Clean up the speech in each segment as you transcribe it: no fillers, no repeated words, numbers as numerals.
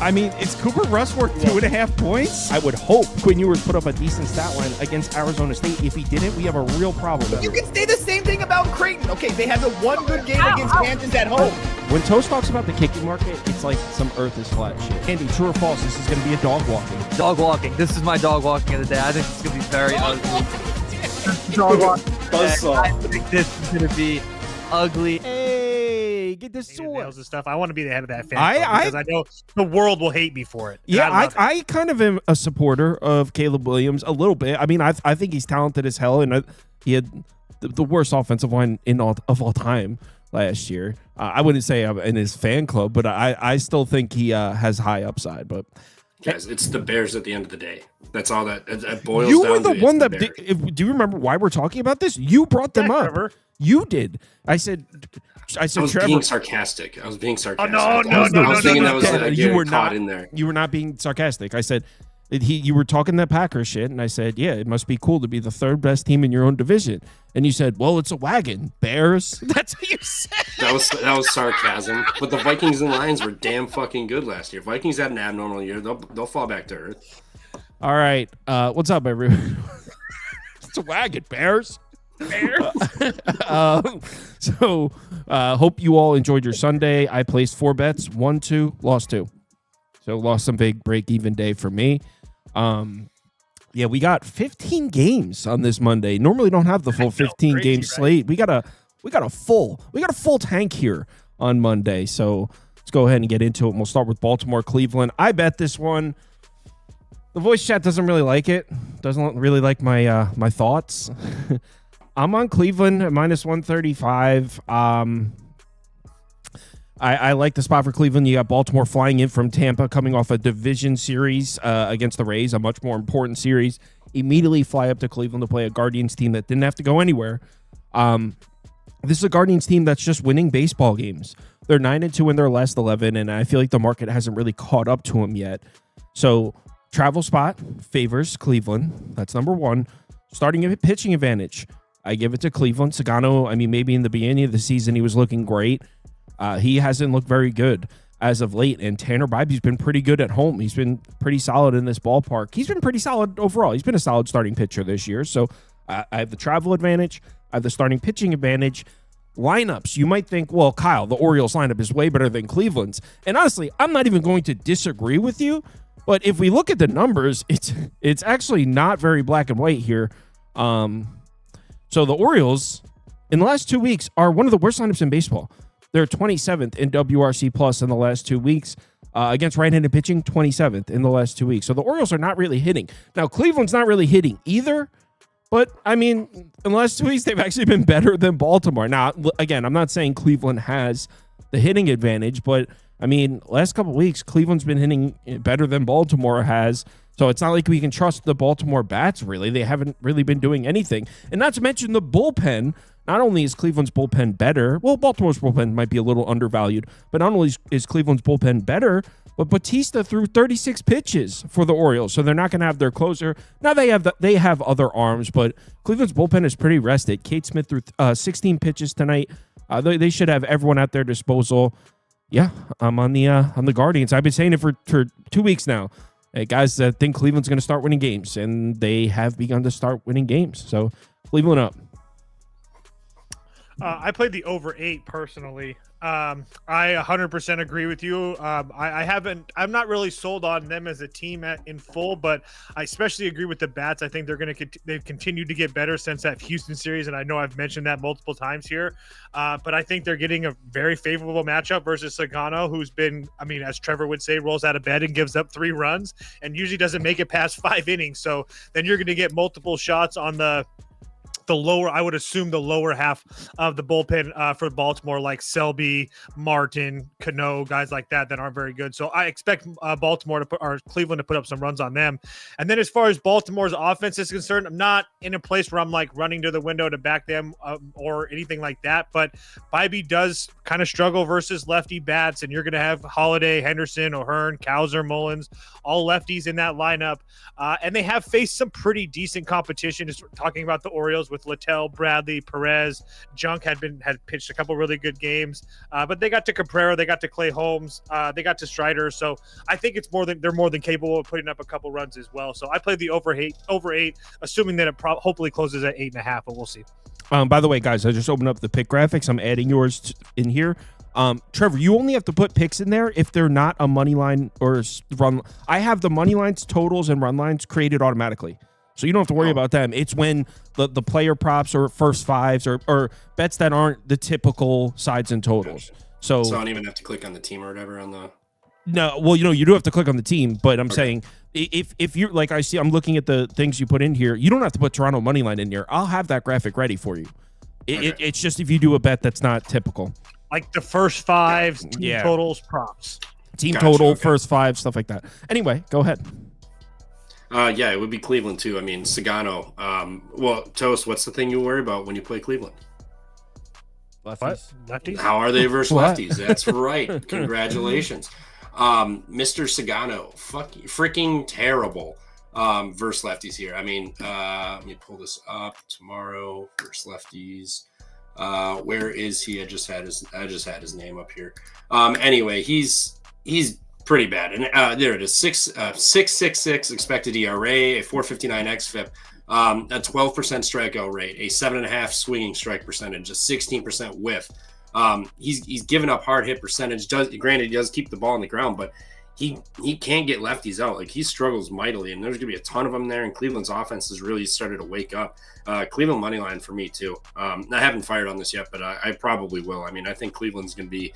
I mean, it's Cooper Rush worth 2.5 points. I would hope Quinn Ewers put up a decent stat line against Arizona State. If he didn't, we have a real problem. You can say the same thing about Creighton. Okay, they had the one good game against Kansas at home. When Toast talks about the kicking market, it's like some earth is flat shit. Andy, true or false, this is going to be a dog walking. Dog walking. This is my dog walking of the day. I think it's going to be very ugly. Dog walking. I think this is going to be ugly. Hey, get this sword. And stuff. I want to be the head of that fan club because I know the world will hate me for it. Yeah, I kind of am a supporter of Caleb Williams a little bit. I mean, I think he's talented as hell, and he had the worst offensive line of all time last year. I wouldn't say I'm in his fan club, but I still think he has high upside. But guys, it's the Bears at the end of the day. That's all that boils down to. You were the one that do you remember why we're talking about this? You brought them up. Trevor. You did. I said, I was Trevor. being sarcastic. I was being sarcastic. Oh, no. I was thinking that was you were caught not in there. You were not being sarcastic. I said you were talking that Packers shit, and I said, yeah, it must be cool to be the third best team in your own division. And you said, well, it's a wagon. Bears. That's what you said. That was sarcasm. But the Vikings and Lions were damn fucking good last year. Vikings had an abnormal year. They'll fall back to earth. All right. What's up, everyone? It's a wagon. Bears. So hope you all enjoyed your Sunday. I placed 4 bets, won 2, lost 2. So lost some big break-even day for me. Yeah, we got 15 games on this Monday. Normally don't have the full 15 game slate. We got a full tank here on Monday. So let's go ahead and get into it. And we'll start with Baltimore, Cleveland. I bet this one. The voice chat doesn't really like it. Doesn't really like my my thoughts. I'm on Cleveland at -135. I like the spot for Cleveland. You got Baltimore flying in from Tampa, coming off a division series against the Rays, a much more important series. Immediately fly up to Cleveland to play a Guardians team that didn't have to go anywhere. This is a Guardians team that's just winning baseball games. They're 9-2 in their last 11, and I feel like the market hasn't really caught up to them yet. So travel spot favors Cleveland. That's number one. Starting a pitching advantage, I give it to Cleveland. Sagano, I mean, maybe in the beginning of the season he was looking great. He hasn't looked very good as of late, and Tanner Bybee's been pretty good at home. He's been pretty solid in this ballpark. He's been pretty solid overall. He's been a solid starting pitcher this year, so I have the travel advantage. I have the starting pitching advantage. Lineups, you might think, well, Kyle, the Orioles lineup is way better than Cleveland's. And honestly, I'm not even going to disagree with you, but if we look at the numbers, it's actually not very black and white here. So the Orioles, in the last 2 weeks, are one of the worst lineups in baseball. They're 27th in WRC plus in the last 2 weeks. Against right-handed pitching, 27th in the last 2 weeks. So the Orioles are not really hitting. Now, Cleveland's not really hitting either. But, I mean, in the last 2 weeks, they've actually been better than Baltimore. Now, again, I'm not saying Cleveland has the hitting advantage. But, I mean, last couple of weeks, Cleveland's been hitting better than Baltimore has. So it's not like we can trust the Baltimore bats, really. They haven't really been doing anything. And not to mention the bullpen. Not only is Cleveland's bullpen better, well, Baltimore's bullpen might be a little undervalued, but not only is Cleveland's bullpen better, but Batista threw 36 pitches for the Orioles, so they're not going to have their closer. Now they have other arms, but Cleveland's bullpen is pretty rested. Kate Smith threw 16 pitches tonight. They should have everyone at their disposal. Yeah, I'm on the Guardians. I've been saying it for 2 weeks now. Hey, guys, I think Cleveland's going to start winning games, and they have begun to start winning games. So Cleveland up. I played the over 8 personally. I 100% agree with you. I'm not really sold on them as a team in full, but I especially agree with the bats. I think they've continued to get better since that Houston series, and I know I've mentioned that multiple times here. But I think they're getting a very favorable matchup versus Sagano, who's been, I mean, as Trevor would say, rolls out of bed and gives up 3 runs and usually doesn't make it past 5 innings. So then you're going to get multiple shots on the lower, I would assume the lower half of the bullpen for Baltimore, like Selby, Martin, Cano, guys like that aren't very good. So I expect Cleveland to put up some runs on them. And then as far as Baltimore's offense is concerned, I'm not in a place where I'm like running to the window to back them or anything like that. But Bybee does kind of struggle versus lefty bats, and you're going to have Holiday, Henderson, O'Hearn, Kowser, Mullins, all lefties in that lineup. And they have faced some pretty decent competition. Just talking about the Orioles with Littell, Bradley, Perez. Junk had pitched a couple really good games, but they got to Cabrera, they got to Clay Holmes, they got to Strider. So I think they're more than capable of putting up a couple runs as well. So I played the over 8, assuming that it hopefully closes at 8.5, but we'll see. By the way, guys, I just opened up the pick graphics. I'm adding yours in here. Trevor, you only have to put picks in there if they're not a money line or run. I have the money lines, totals, and run lines created automatically. So you don't have to worry about them. It's when the player props or first fives or bets that aren't the typical sides and totals. Gotcha. So I don't even have to click on the team or whatever on the. No, well, you do have to click on the team, but I'm saying if you're like I'm looking at the things you put in here, you don't have to put Toronto money line in here. I'll have that graphic ready for you. It's just if you do a bet that's not typical. Like the first 5 team totals, props. Team total, first 5, stuff like that. Anyway, go ahead. Yeah, it would be Cleveland too. I mean, Sagano. Well, Toast, what's the thing you worry about when you play Cleveland? Lefties? How are they versus lefties? That's right. Congratulations. Mr. Sagano, freaking terrible versus lefties here. I mean, let me pull this up. Tomorrow versus lefties. Where is he? I just had his name up here. Anyway, he's pretty bad. And there it is. 6.66 expected ERA, a 4.59 xFIP, a 12% strikeout rate, a 7.5 swinging strike percentage, a 16% whiff. He's given up hard hit percentage. Granted, he does keep the ball on the ground, but he can't get lefties out. Like, he struggles mightily, and there's gonna be a ton of them there. And Cleveland's offense has really started to wake up. Cleveland money line for me too. I haven't fired on this yet, but I probably will. I mean, I think Cleveland's gonna be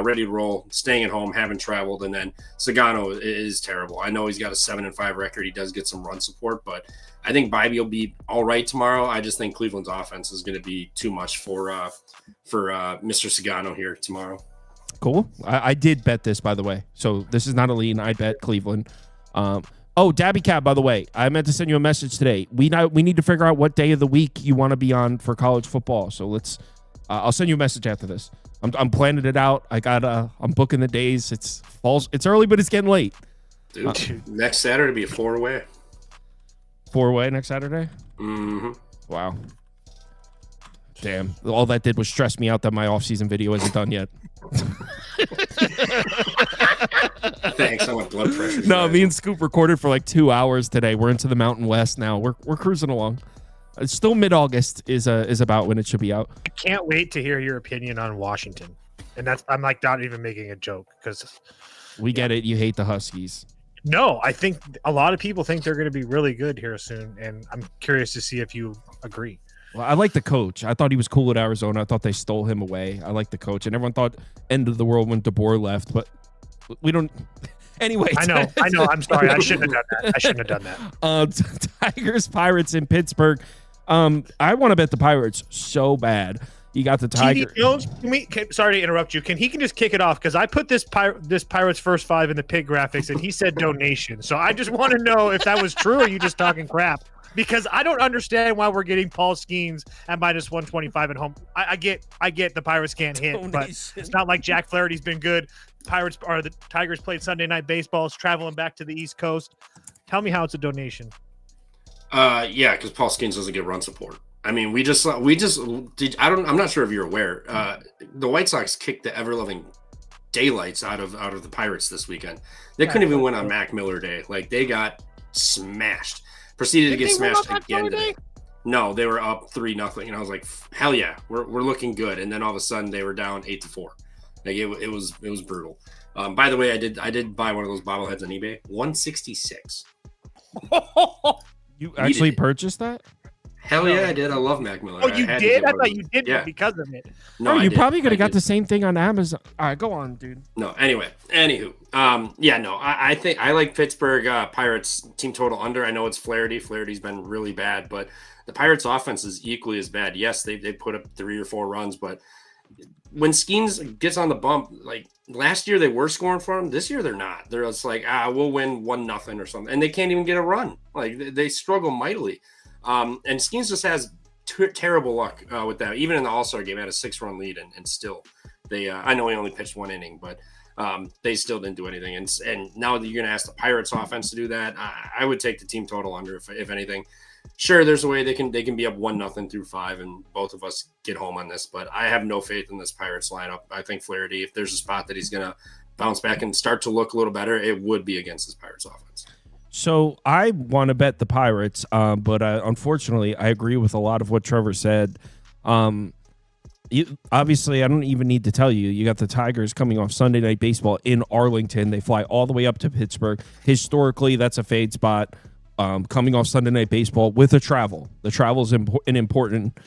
ready to roll, staying at home, haven't traveled, and then Sagano is terrible. I know he's got a 7-5 record. He does get some run support, but I think Bibee will be all right tomorrow. I just think Cleveland's offense is going to be too much for Mr. Sagano here tomorrow. Cool. I did bet this, by the way. So this is not a lean. I bet Cleveland. Dabby Cat, by the way, I meant to send you a message today. We need to figure out what day of the week you want to be on for college football. So let's. I'll send you a message after this. I'm planning it out. I'm booking the days. It's early, but it's getting late. Dude, next Saturday be a 4-way. 4-way next Saturday? Mm-hmm. Wow. Damn. All that did was stress me out that my off-season video isn't done yet. Thanks. I want blood pressure. No, me and Scoop recorded for like 2 hours today. We're into the Mountain West now. We're cruising along. It's still mid-August is about when it should be out. I can't wait to hear your opinion on Washington. And I'm like not even making a joke because we get it. You hate the Huskies. No, I think a lot of people think they're going to be really good here soon, and I'm curious to see if you agree. Well, I like the coach. I thought he was cool at Arizona. I thought they stole him away. I like the coach, and everyone thought end of the world when DeBoer left, but we don't. Anyway, I know. I'm sorry. I shouldn't have done that. Tigers, Pirates in Pittsburgh. I want to bet the Pirates so bad. You got the Tigers. TD Jones, sorry to interrupt you. Can just kick it off? Because I put this Pirates first 5 in the pig graphics, and he said donation. So I just want to know if that was true or you just talking crap. Because I don't understand why we're getting Paul Skeens at -125 at home. I get the Pirates can't hit, donation. But it's not like Jack Flaherty's been good. The Tigers played Sunday Night Baseball. It's traveling back to the East Coast. Tell me how it's a donation. Yeah, because Paul Skeens doesn't get run support. I mean, we just did. I'm not sure if you're aware. The White Sox kicked the ever-loving daylights out of the Pirates this weekend. They couldn't even win on Mac Miller Day. Like, they got smashed. Proceeded to get smashed again today. No, they were up 3-0, and I was like, hell yeah, we're looking good. And then all of a sudden they were down 8-4. Like, it was brutal. By the way, I did buy one of those bobbleheads on eBay. $166. You actually purchased that? Hell yeah, I did. I love Mac Miller. Oh, you did? I thought you did because of it. No, you probably could have got the same thing on Amazon. All right, go on, dude. No, anywho. I think I like Pittsburgh Pirates team total under. I know it's Flaherty. Flaherty's been really bad, but the Pirates offense is equally as bad. Yes, they put up 3 or 4 runs, but when Skeens gets on the bump, like last year they were scoring for him. This year they're not. They're just like, we'll win 1-0 or something. And they can't even get a run. Like, they struggle mightily. And Skeens just has terrible luck with that. Even in the All-Star game, had a 6-run lead, and still, they. I know he only pitched 1 inning, but they still didn't do anything. And now that you're going to ask the Pirates offense to do that, I would take the team total under if anything. sure, there's a way they can be up 1-0 through 5, and both of us get home on this. But I have no faith in this Pirates lineup. I think Flaherty, if there's a spot that he's gonna bounce back and start to look a little better, it would be against this Pirates offense. So I want to bet the Pirates, but unfortunately, I agree with a lot of what Trevor said. Obviously, I don't even need to tell you. You got the Tigers coming off Sunday Night Baseball in Arlington. They fly all the way up to Pittsburgh. Historically, that's a fade spot. Coming off Sunday Night Baseball with a travel. The travel is an important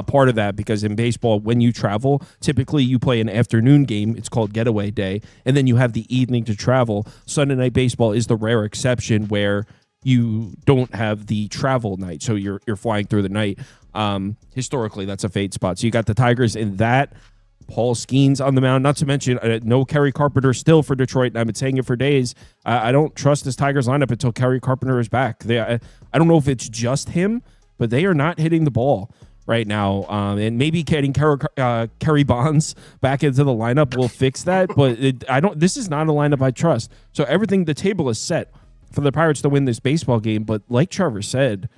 part of that, because in baseball, when you travel, typically you play an afternoon game. It's called getaway day, and then you have the evening to travel. Sunday Night Baseball is the rare exception where you don't have the travel night, so you're flying through the night. Historically, that's a fade spot. So you got the Tigers in that. Paul Skeens on the mound, not to mention no Kerry Carpenter still for Detroit, and I've been saying it for days. I don't trust this Tigers lineup until Kerry Carpenter is back. I don't know if it's just him, but they are not hitting the ball right now. And maybe getting Kerry Bonds back into the lineup will fix that, but this is not a lineup I trust. So the table is set for the Pirates to win this baseball game, but like Trevor said,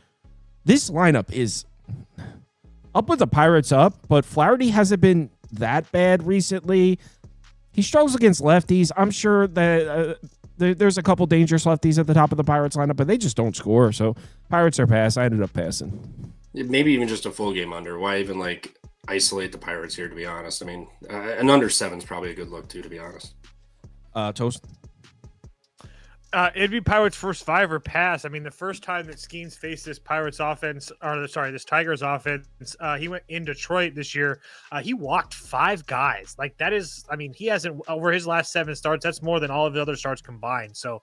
this lineup is up with the Pirates up, but Flaherty hasn't been that bad recently. He struggles against lefties. I'm sure that there's a couple dangerous lefties at the top of the Pirates lineup, but they just don't score. So Pirates are pass. I ended up passing. Maybe even just a full game under. Why even isolate the Pirates here, to be honest? I mean, an under 7 is probably a good look too, to be honest. Toast. It'd be Pirates first 5 or pass. I mean, the first time that Skeens faced this Tigers offense, he went in Detroit this year. He walked 5 guys. That is, I mean, he hasn't over his last 7 starts. That's more than all of the other starts combined. So,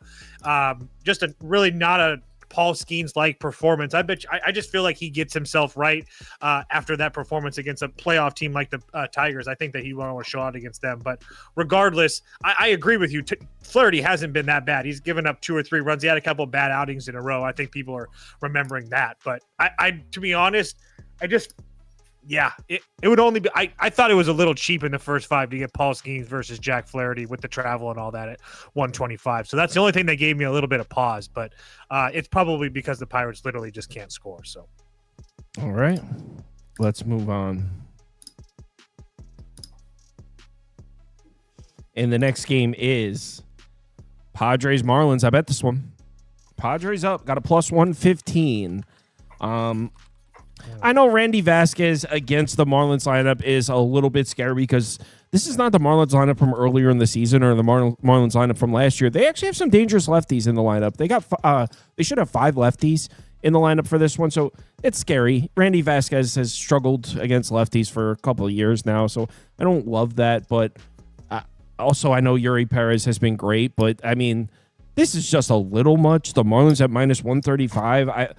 just really not a Paul Skeens-like performance. I just feel like he gets himself right after that performance against a playoff team like the Tigers. I think that he won't want to show out against them. But regardless, I agree with you. Flaherty hasn't been that bad. He's given up 2 or 3 runs. He had a couple of bad outings in a row. I think people are remembering that. But to be honest, it would only be. I thought it was a little cheap in the first 5 to get Paul Skeens versus Jack Flaherty with the travel and all that at 125. So that's the only thing that gave me a little bit of pause. But it's probably because the Pirates literally just can't score. So, all right, let's move on. And the next game is Padres Marlins. I bet this one. Padres up, got a plus 115. I know Randy Vasquez against the Marlins lineup is a little bit scary because this is not the Marlins lineup from earlier in the season or the Marlins lineup from last year. They actually have some dangerous lefties in the lineup. They should have 5 lefties in the lineup for this one, so it's scary. Randy Vasquez has struggled against lefties for a couple of years now, so I don't love that. But also, I know Yuri Perez has been great, but I mean, this is just a little much. The Marlins at minus 135.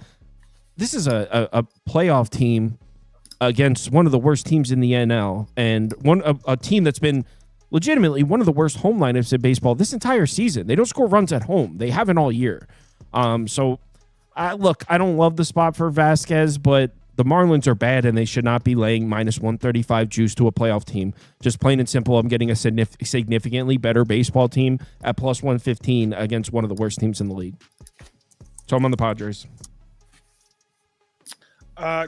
This is a playoff team against one of the worst teams in the NL, and a team that's been legitimately one of the worst home lineups in baseball this entire season. They don't score runs at home. They haven't all year. Look, I don't love the spot for Vasquez, but the Marlins are bad, and they should not be laying minus 135 juice to a playoff team. Just plain and simple, I'm getting a significantly better baseball team at plus 115 against one of the worst teams in the league. So I'm on the Padres.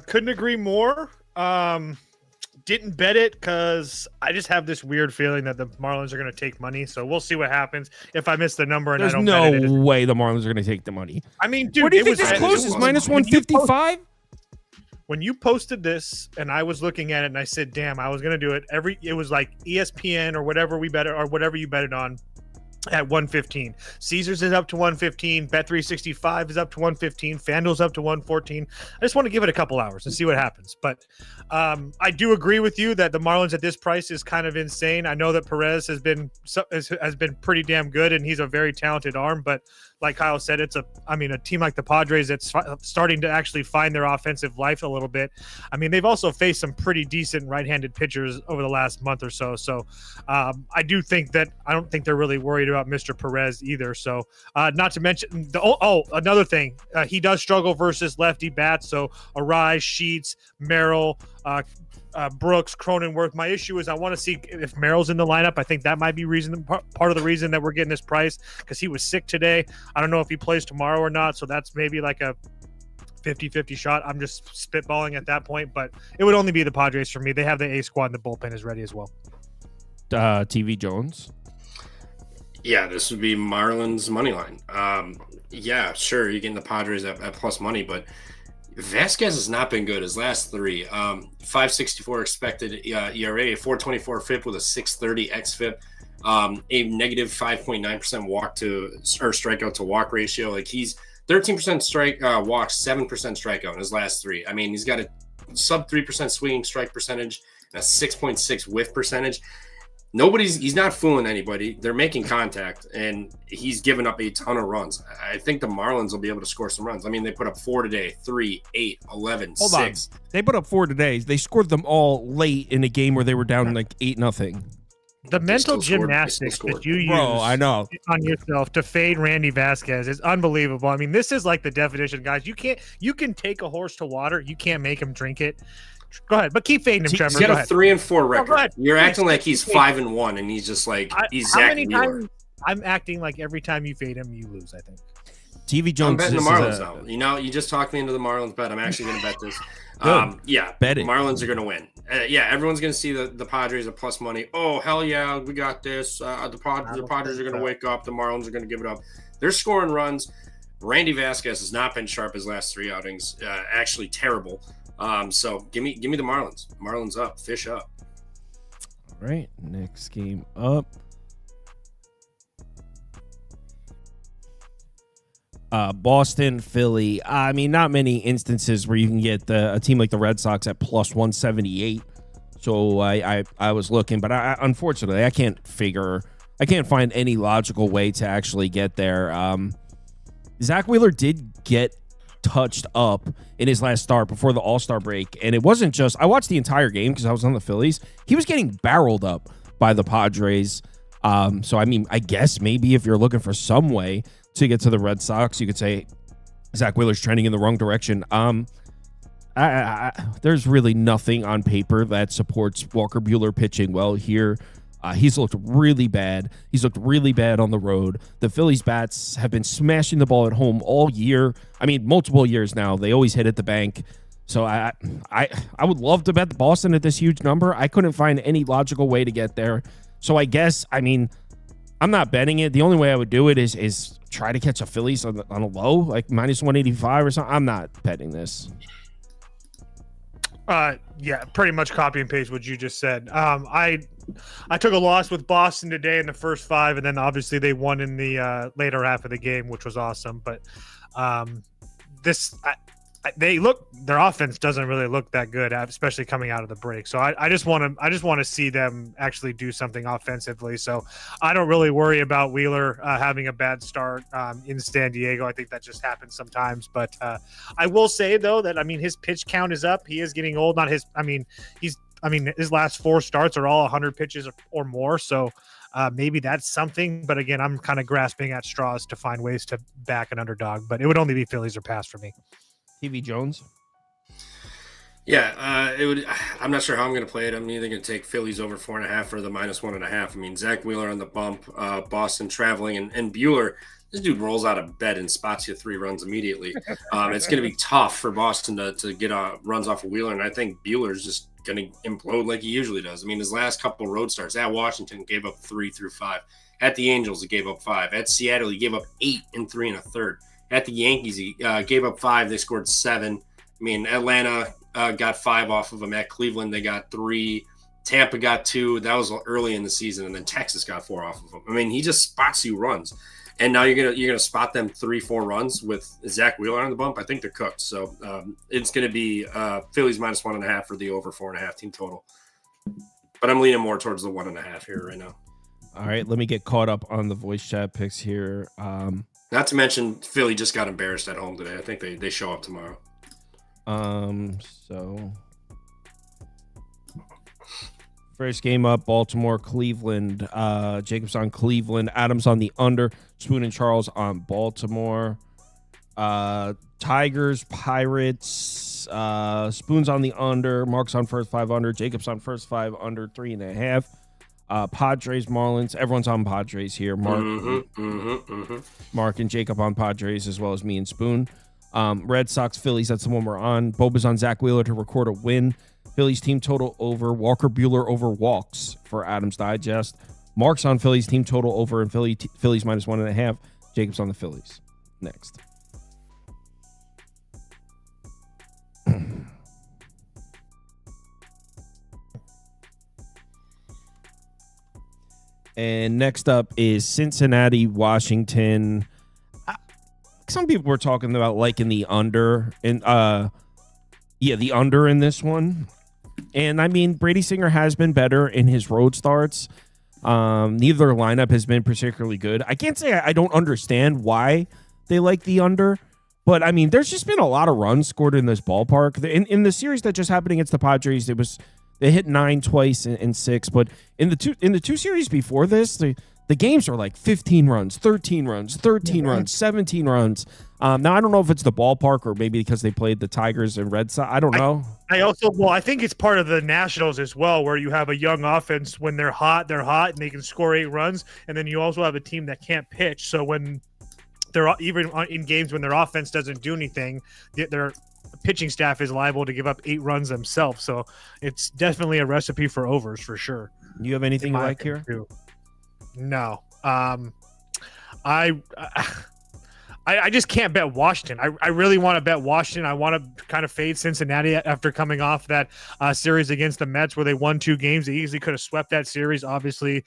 Couldn't agree more. Didn't bet it because I just have this weird feeling that the Marlins are going to take money. So we'll see what happens if I miss the number and There's I don't no bet it. way the Marlins are going to take the money. I mean, dude, what do you think was this closes? Minus 155? When you posted this and I was looking at it and I said, damn, I was going to do it. It was like ESPN or whatever we bet or whatever you bet it on. At 115. Caesars is up to 115. Bet365 is up to 115. FanDuel's up to 114. I just want to give it a couple hours and see what happens. But I do agree with you that the Marlins at this price is kind of insane. I know that Perez has been pretty damn good and he's a very talented arm. But like Kyle said, it's a team like the Padres that's starting to actually find their offensive life a little bit. I mean, they've also faced some pretty decent right-handed pitchers over the last month or so. So I do think that I don't think they're really worried about Mr. Perez either. So not to mention another thing, he does struggle versus lefty bats. So Arise, Sheets, Merrill, Brooks, Cronenworth. My issue is I want to see if Merrill's in the lineup. I think that might be part of the reason that we're getting this price because he was sick today. I don't know if he plays tomorrow or not. So that's maybe like a 50-50 shot. I'm just spitballing at that point, but it would only be the Padres for me. They have the A squad and the bullpen is ready as well. TV Jones. Yeah, this would be Marlins money line. Yeah, sure, you're getting the Padres at plus money, but Vasquez has not been good his last three. 5.64 expected ERA, 4.24 FIP with a 6.30 xFIP, a negative 5.9% strikeout to walk ratio. Like he's 13% walks, 7% strikeout in his last three. I mean, he's got a sub 3% swinging strike percentage and a 6.6 whiff percentage. He's not fooling anybody. They're making contact, and he's given up a ton of runs. I think the Marlins will be able to score some runs. I mean, they put up 4 today, 3, 8, 11, Hold 6. on. They put up 4 today. They scored them all late in a game where they were down like 8-0. The mental gymnastics that you use I know. on yourself to fade Randy Vasquez is unbelievable. I mean, this is like the definition, guys. You can take a horse to water. You can't make him drink it. Go ahead, but keep fading him, Trevor. He's got a 3-4 record. You're Please. acting like he's 5-1, and he's just like he's how Zach many Wheeler. times I'm acting like every time you fade him, you lose. I think. TV Jones. I'm betting the Marlins now. You know, you just talked me into the Marlins bet. I'm actually going to bet this. Yeah, bet it. Marlins are going to win. Yeah, everyone's going to see the Padres at plus money. Oh, hell yeah, we got this. The Padres are going to wake up. The Marlins are going to give it up. They're scoring runs. Randy Vasquez has not been sharp his last 3 outings. Actually terrible. So give me the Marlins. Marlins up, fish up. All right, next game up. Boston, Philly. I mean, not many instances where you can get a team like the Red Sox at plus 178. So I was looking, but unfortunately I can't find any logical way to actually get there. Zach Wheeler did get touched up in his last start before the All-Star break, and it wasn't just I watched the entire game because I was on the Phillies. He was getting barreled up by the Padres. So I mean, I guess maybe if you're looking for some way to get to the Red Sox, you could say Zach Wheeler's trending in the wrong direction. There's really nothing on paper that supports Walker Buehler pitching well here. He's looked really bad. He's looked really bad on the road. The Phillies bats have been smashing the ball at home all year. I mean, multiple years now. They always hit at the bank. So I would love to bet the Boston at this huge number. I couldn't find any logical way to get there. So I guess, I mean, I'm not betting it. The only way I would do it is try to catch a Phillies on a low, like minus 185 or something. I'm not betting this. Yeah, pretty much copy and paste what you just said. I took a loss with Boston today in the first 5, and then obviously they won in the later half of the game, which was awesome. But their offense doesn't really look that good, especially coming out of the break. So I just want to see them actually do something offensively. So I don't really worry about Wheeler having a bad start in San Diego. I think that just happens sometimes. But I will say though that his pitch count is up. He is getting old. His last 4 starts are all 100 pitches or more. So maybe that's something. But again, I'm kind of grasping at straws to find ways to back an underdog. But it would only be Phillies or pass for me. TV Jones. Yeah, it would. I'm not sure how I'm going to play it. I'm either going to take Phillies over 4.5 or the minus 1.5. I mean, Zach Wheeler on the bump, Boston traveling, and Buehler. This dude rolls out of bed and spots you 3 runs immediately. It's going to be tough for Boston to get runs off of Wheeler, and I think Buehler's just going to implode like he usually does. I mean, his last couple road starts at Washington gave up 3 through 5. At the Angels, he gave up 5. At Seattle, he gave up 8 in 3 1/3. At the Yankees, he gave up 5. They scored 7. I mean, Atlanta got 5 off of him. At Cleveland, they got 3. Tampa got 2. That was early in the season, and then Texas got 4 off of him. I mean, he just spots you runs, and now you're gonna spot them 3-4 runs with Zach Wheeler on the bump. I think they're cooked. So it's gonna be Phillies minus 1.5 for the over 4.5 team total. But I'm leaning more towards the 1.5 here right now. All right, let me get caught up on the voice chat picks here. Not to mention, Philly just got embarrassed at home today. I think they show up tomorrow. So first game up, Baltimore, Cleveland. Jacobs on Cleveland, Adams on the under, Spoon and Charles on Baltimore. Tigers, Pirates. Spoon's on the under, Mark's on first 5 under, Jacobs on first 5 under 3.5. Padres, Marlins. Everyone's on Padres here. Mark and Jacob on Padres, as well as me and Spoon. Red Sox Phillies, that's the one we're on. Boba's on Zach Wheeler to record a win. Phillies team total over. Walker Buehler over walks for Adams Digest. Mark's on Phillies team total over and Phillies -1.5. Jacob's on the Phillies. Next. And next up is Cincinnati, Washington. Some people were talking about liking the under and the under in this one. And I mean, Brady Singer has been better in his road starts. Neither lineup has been particularly good. I can't say I don't understand why they like the under, but I mean, there's just been a lot of runs scored in this ballpark. In the series that just happened against the Padres, they hit 9 twice and 6, but in the two series before this, the games are like 15 runs, 13 runs, 13 runs, 17 runs. Now I don't know if it's the ballpark or maybe because they played the Tigers and Red Sox. I don't know. I think it's part of the Nationals as well, where you have a young offense. When they're hot and they can score 8 runs, and then you also have a team that can't pitch. So when they're even in games when their offense doesn't do anything, their pitching staff is liable to give up 8 runs themselves. So it's definitely a recipe for overs for sure. You have anything you like here? Too. No. I just can't bet Washington. I really want to bet Washington. I want to kind of fade Cincinnati after coming off that series against the Mets where they won 2 games. They easily could have swept that series. Obviously,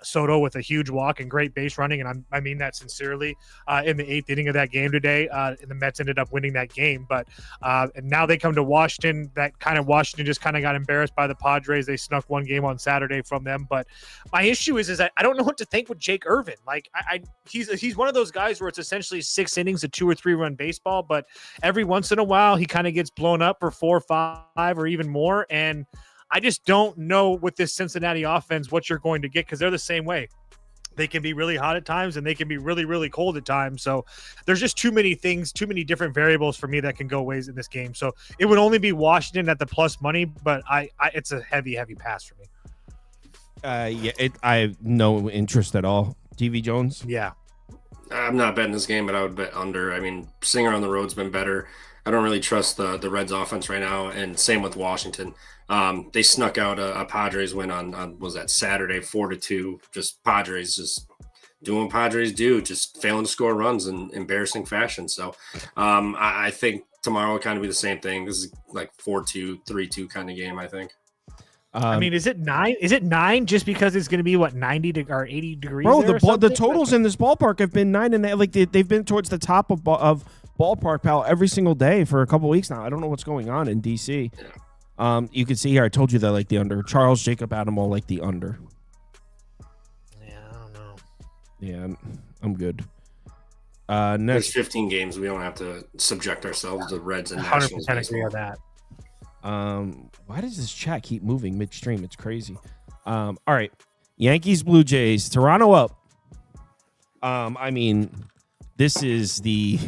Soto with a huge walk and great base running, and I mean that sincerely. In the 8th inning of that game today, and the Mets ended up winning that game. But and now they come to Washington. That kind of Washington just kind of got embarrassed by the Padres. They snuck 1 game on Saturday from them. But my issue is I don't know what to think with Jake Irvin. Like he's one of those guys where it's essentially 6 innings of 2 or 3 run baseball, but every once in a while he kind of gets blown up for 4 or 5 or even more. And I just don't know with this Cincinnati offense what you're going to get, because they're the same way. They can be really hot at times and they can be really, really cold at times. So there's just too many things, too many different variables for me that can go ways in this game. So it would only be Washington at the plus money, but it's a heavy pass for me. I have no interest at all. TV Jones? Yeah. I'm not betting this game, but I would bet under. I mean, Singer on the road's been better. I don't really trust the Reds offense right now, and same with Washington. They snuck out a Padres win on was that Saturday, 4-2. Just Padres just doing what Padres do, just failing to score runs in embarrassing fashion. So I think tomorrow will kind of be the same thing. This is like 4-2, 3-2 kind of game, I think. I mean, is it 9? Is it 9 just because it's going to be 90 or 80 degrees? Bro, the totals in this ballpark have been 9 and like they've been towards the top of ballpark pal every single day for a couple weeks now. I don't know what's going on in DC. Yeah. You can see here. I told you that I like the under. Charles, Jacob, Adam all like the under. Yeah, I don't know. Yeah, I'm good. There's Next, 15 games. We don't have to subject ourselves to Reds and 100% Nationals agree baseball. on that. why does this chat keep moving midstream? It's crazy. All right, Yankees, Blue Jays, Toronto up. I mean, this is the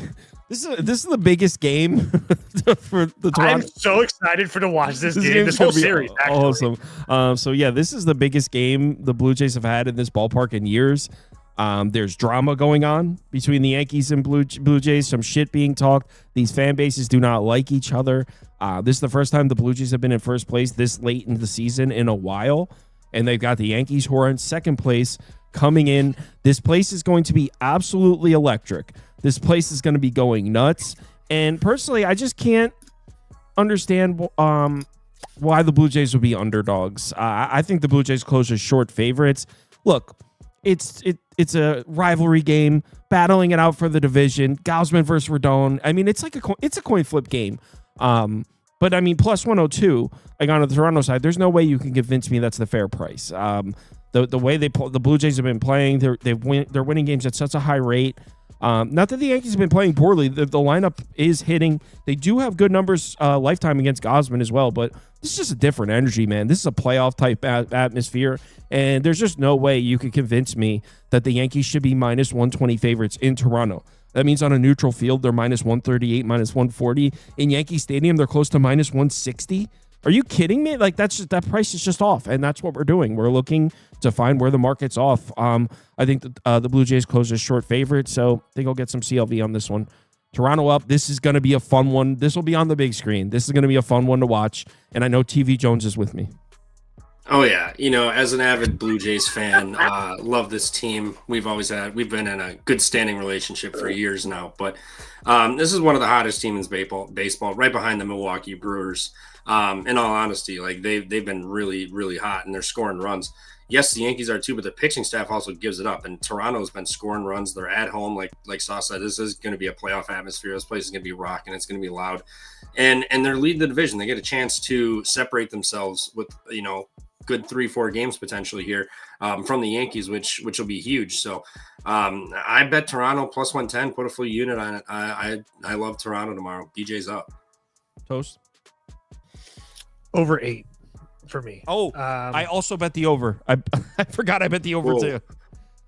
biggest game for the Toronto. I'm so excited to watch this game. This whole series, actually. Awesome. So yeah, this is the biggest game the Blue Jays have had in this ballpark in years. There's drama going on between the Yankees and Blue Jays. Some shit being talked. These fan bases do not like each other. This is the first time the Blue Jays have been in first place this late in the season in a while. And they've got the Yankees who are in second place coming in. This place is going to be absolutely electric. This place is going to be going nuts. And personally, I just can't understand why the Blue Jays would be underdogs. I think the Blue Jays close as short favorites. Look, it's a rivalry game, battling it out for the division. Gausman versus Rodon. I mean, it's like a coin flip game. But I mean, plus 102, like on the Toronto side, there's no way you can convince me that's the fair price. The way the Blue Jays have been playing, they're winning games at such a high rate. Not that the Yankees have been playing poorly. The lineup is hitting. They do have good numbers lifetime against Gausman as well, but this is just a different energy, man. This is a playoff type atmosphere, and there's just no way you could convince me that the Yankees should be minus 120 favorites in Toronto. That means on a neutral field, they're minus 138, minus 140. In Yankee Stadium, they're close to minus 160. Are you kidding me? Like that price is just off, and that's what we're doing. We're looking to find where the market's off. I think the Blue Jays close as short favorite, so I think I'll get some CLV on this one. Toronto up. This is going to be a fun one. This will be on the big screen. This is going to be a fun one to watch. And I know TV Jones is with me. Oh yeah, as an avid Blue Jays fan, love this team. We've been in a good standing relationship for years now. But this is one of the hottest teams in baseball, right behind the Milwaukee Brewers. In all honesty, like they've been really, really hot, and they're scoring runs. Yes, the Yankees are too, but the pitching staff also gives it up. And Toronto's been scoring runs. They're at home, like Sauce said. This is going to be a playoff atmosphere. This place is going to be rocking. It's going to be loud, and they're leading the division. They get a chance to separate themselves with good 3-4 games potentially here from the Yankees, which will be huge. So I bet Toronto plus 110. Put a full unit on it. I love Toronto tomorrow. BJ's up. Toast. Over 8 for me. Oh, I also bet the over. I forgot I bet the over too.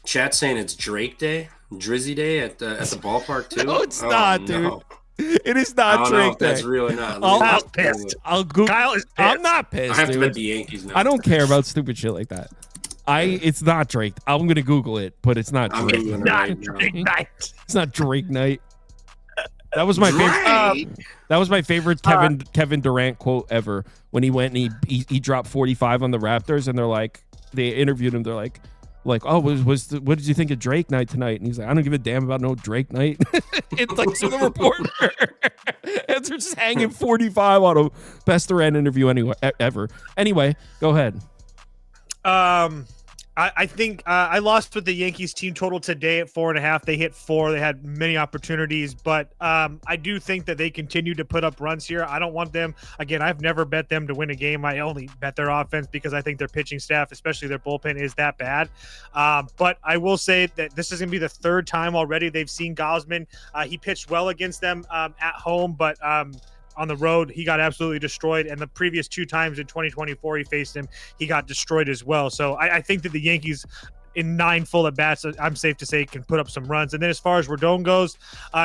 Chat saying it's Drake Day, Drizzy Day at the ballpark too. No, it's not, dude. It is not Drake Day. That's really not. Kyle's pissed. Kyle is pissed. I'm not pissed. I have dude. to bet the Yankees now. I don't care about stupid shit like that. It's not Drake. I'm gonna Google it, but it's not Drake. Drake night. It's not Drake night. That was my favorite. That was my favorite Kevin Durant quote ever when he went and he dropped 45 on the Raptors, and they interviewed him. They're like, oh, what did you think of Drake night tonight? And he's like, I don't give a damn about no Drake night. It's like to the reporter, and they're just hanging 45 on a best Durant interview ever. Anyway, go ahead. I think I lost with the Yankees team total today at 4.5. They hit 4. They had many opportunities, but I do think that they continue to put up runs here. I don't want them. Again, I've never bet them to win a game. I only bet their offense because I think their pitching staff, especially their bullpen, is that bad. But I will say that this is going to be the third time already they've seen Gausman. He pitched well against them at home, but on the road, he got absolutely destroyed. And the previous 2 times in 2024 he faced him, he got destroyed as well. So I think that the Yankees, in 9 full at bats, I'm safe to say can put up some runs. And then as far as Rodon goes,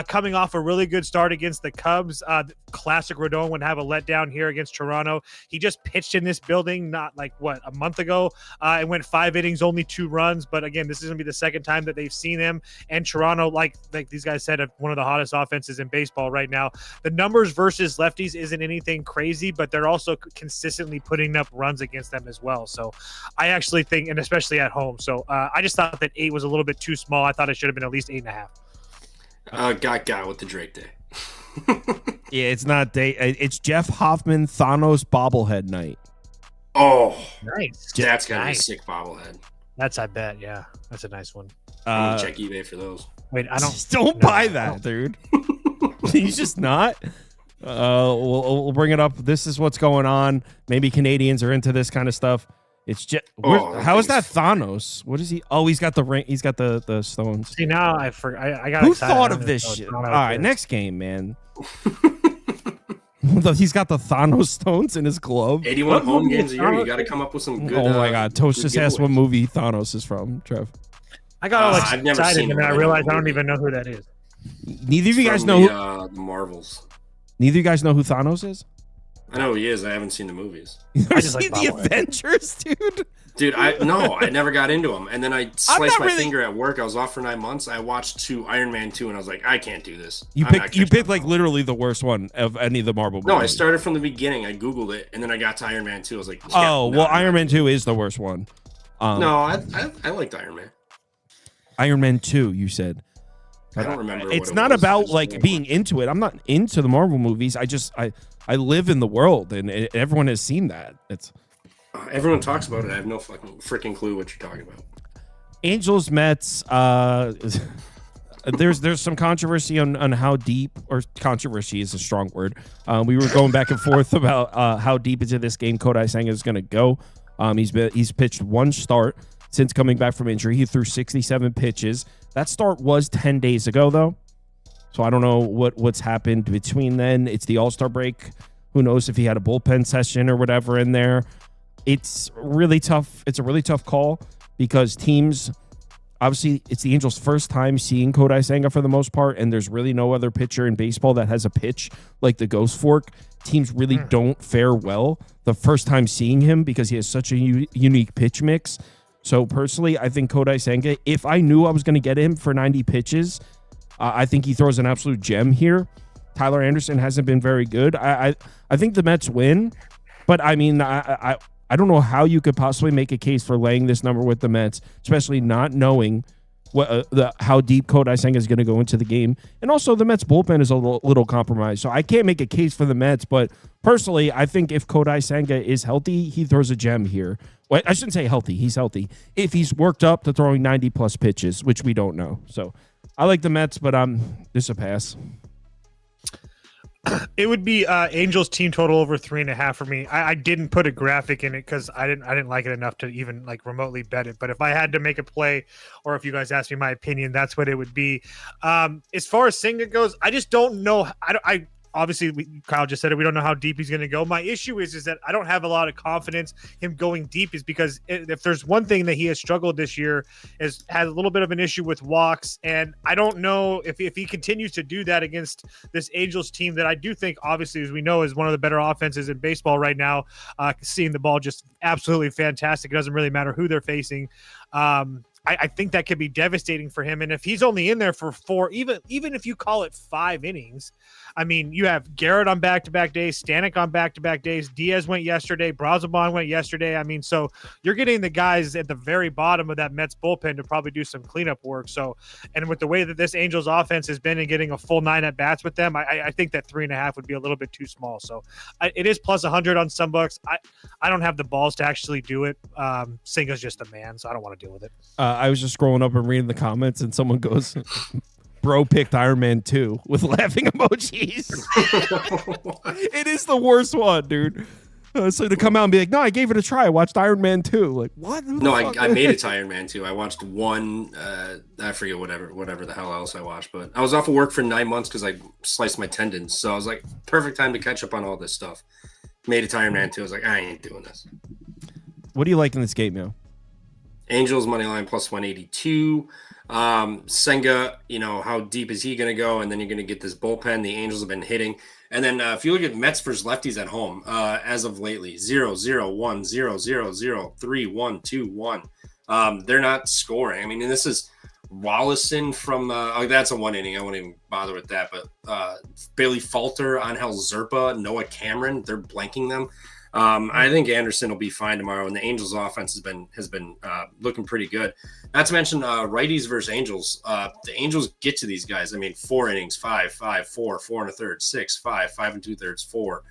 coming off a really good start against the Cubs, classic Rodon would have a letdown here against Toronto. He just pitched in this building not a month ago, and went 5 innings, only 2 runs. But again, this is gonna be the second time that they've seen him. And Toronto, like these guys said, one of the hottest offenses in baseball right now. The numbers versus lefties isn't anything crazy, but they're also consistently putting up runs against them as well. So I actually think, and especially at home. So I just thought that 8 was a little bit too small. I thought it should have been at least 8.5. Got with the Drake Day. Yeah, it's not day. It's Jeff Hoffman Thanos bobblehead night. Oh, nice. That's gotta be a sick bobblehead. I bet. Yeah, that's a nice one. I'm gonna check eBay for those. Wait, I don't buy that, dude. He's just not. We'll bring it up. This is what's going on. Maybe Canadians are into this kind of stuff. It's just how is that Thanos? What is he? Oh, he's got the ring. He's got the stones. See, now I forgot. I got. Who excited. thought of this shit? All right, next game, man. He's got the Thanos stones in his glove. 81 home games a year. You got to come up with some good. Oh my God, Toast just asked what movie Thanos is from. Trev. I got all excited and I realized I don't even know who that is. Neither of you guys know the Marvels. Neither of you guys know who Thanos is. I know who he is. I haven't seen the movies. I just seen the Avengers, dude. Dude, I never got into them. And then I sliced my finger at work. I was off for 9 months. I watched Iron Man 2, and I was like, I can't do this. You picked like literally the worst one of any of the Marvel movies. No, I started from the beginning. I Googled it, and then I got to Iron Man 2. I was like, Iron Man 2 is the worst one. No, I liked Iron Man. Iron Man 2, you said. I don't remember. It's not about like being into it. I'm not into the Marvel movies. I live in the world, and everyone has seen that. It's everyone talks about it. I have no freaking clue what you're talking about. Angels Mets. There's some controversy on how deep, or controversy is a strong word. We were going back and forth about how deep into this game Kodai Senga is going to go. He's pitched 1 start since coming back from injury. He threw 67 pitches. That start was 10 days ago, though. So I don't know what's happened between then. It's the All-Star break. Who knows if he had a bullpen session or whatever in there. It's really tough. It's a really tough call because teams, obviously, it's the Angels' first time seeing Kodai Senga for the most part, and there's really no other pitcher in baseball that has a pitch like the Ghost Fork. Teams really don't fare well the first time seeing him because he has such a unique pitch mix. So personally, I think Kodai Senga, if I knew I was going to get him for 90 pitches, I think he throws an absolute gem here. Tyler Anderson hasn't been very good. I think the Mets win, but I mean, I don't know how you could possibly make a case for laying this number with the Mets, especially not knowing how deep Kodai Senga is going to go into the game. And also the Mets bullpen is a little compromised. So I can't make a case for the Mets, but personally, I think if Kodai Senga is healthy, he throws a gem here. Well, I shouldn't say healthy. He's healthy. If he's worked up to throwing 90-plus pitches, which we don't know. So I like the Mets, but this is a pass. It would be Angels team total over 3.5 for me. I didn't put a graphic in it because I didn't like it enough to even like remotely bet it. But if I had to make a play, or if you guys asked me my opinion, that's what it would be. As far as Senga goes, I just don't know. Obviously, Kyle just said it. We don't know how deep he's going to go. My issue is that I don't have a lot of confidence him going deep, is because if there's one thing that he has struggled this year, has a little bit of an issue with walks. And I don't know if he continues to do that against this Angels team that I do think, obviously, as we know, is one of the better offenses in baseball right now. Seeing the ball just absolutely fantastic. It doesn't really matter who they're facing. I think that could be devastating for him. And if he's only in there for 4, even if you call it 5 innings, I mean, you have Garrett on back-to-back days, Stanek on back-to-back days, Diaz went yesterday, Brazoban went yesterday. I mean, so you're getting the guys at the very bottom of that Mets bullpen to probably do some cleanup work. So, and with the way that this Angels offense has been and getting a full 9 at-bats with them, I think that 3.5 would be a little bit too small. So it is plus 100 on some books. I don't have the balls to actually do it. Senga's just a man, so I don't want to deal with it. I was just scrolling up and reading the comments, and someone goes, bro picked Iron Man 2 with laughing emojis. It is the worst one, dude. So to come out and be like, no, I gave it a try. I watched Iron Man 2. Like, what? No, I made it to Iron Man 2. I watched one, I forget whatever the hell else I watched, but I was off of work for 9 months because I sliced my tendons. So I was like, perfect time to catch up on all this stuff. Made it to Iron Man 2. I was like, I ain't doing this. What do you like in this game now? Angels money line plus 182. Senga, how deep is he going to go? And then you're going to get this bullpen. The Angels have been hitting. And then if you look at Mets versus lefties at home, as of lately, 0-0-1, 0-0-0, 3-1-2-1. They're not scoring. I mean, and this is Wallison from that's a 1 inning. I won't even bother with that. But Bailey Falter, Angel Zerpa, Noah Cameron, they're blanking them. I think Anderson will be fine tomorrow, and the Angels' offense has been looking pretty good. Not to mention righties versus Angels. The Angels get to these guys. I mean, 4 innings, 5, 4, 4 1/3, 6, 5, 5 2/3, 4,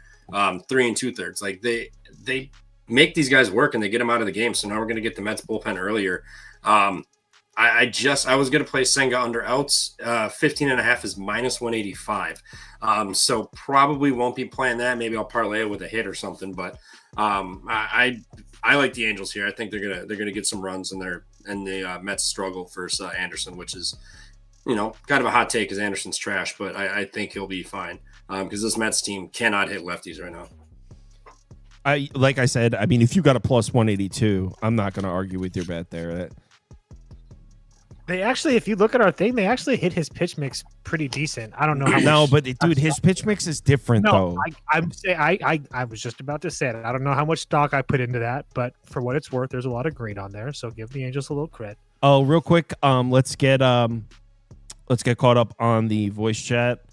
3 2/3. Like they make these guys work and they get them out of the game. So now we're going to get the Mets bullpen earlier. I was going to play Senga under outs. 15.5 is minus 185. So probably won't be playing that. Maybe I'll parlay it with a hit or something. But I like the Angels here. I think they're gonna get some runs in there, and the Mets struggle versus Anderson, which is kind of a hot take because Anderson's trash. But I think he'll be fine because this Mets team cannot hit lefties right now. Like I said, I mean, if you got a plus 182, I'm not going to argue with your bet there. They actually, if you look at our thing, they actually hit his pitch mix pretty decent. I don't know how much. No, but dude, his pitch mix is different though. I was just about to say it. I don't know how much stock I put into that, but for what it's worth, there's a lot of green on there. So give the Angels a little credit. Oh, real quick, let's get caught up on the voice chat.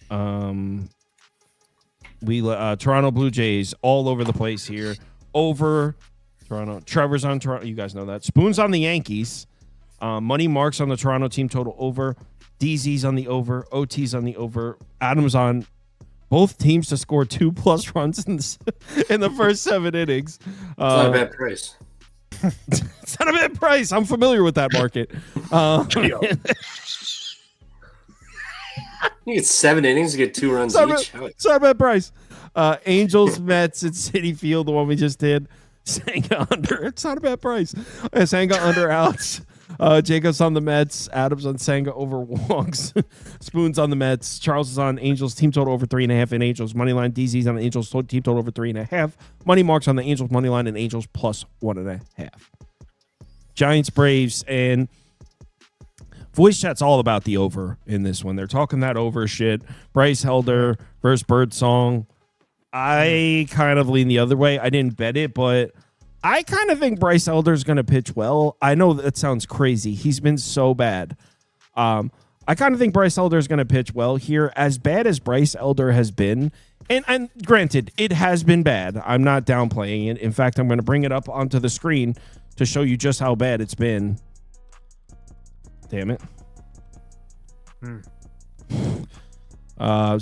Toronto Blue Jays all over the place here. Over Toronto. Trevor's on Toronto. You guys know that. Spoon's on the Yankees. Money Marks on the Toronto team total over. DZ's on the over. OT's on the over. Adams on both teams to score 2+ runs in the first 7 innings. It's not a bad price. It's not a bad price. I'm familiar with that market. You get 7 innings to get 2 runs each. It's not a bad price. Angels, Mets at Citi Field, the one we just did. Senga under. It's not a bad price. Senga under outs. Jacobs on the Mets. Adams on Senga over walks. Spoons on the Mets. Charles is on Angels team total over 3.5 and Angels money line. DZ's on the Angels team total over 3.5. Money Marks on the Angels money line and Angels plus 1.5. Giants, Braves, and voice chat's all about the over in this one. They're talking that over shit. Bryce Helder versus Birdsong. I kind of lean the other way. I didn't bet it, but I kind of think Bryce Elder's going to pitch well. I know that sounds crazy. He's been so bad. I kind of think Bryce Elder is going to pitch well here. As bad as Bryce Elder has been, and granted, it has been bad. I'm not downplaying it. In fact, I'm going to bring it up onto the screen to show you just how bad it's been. Damn it.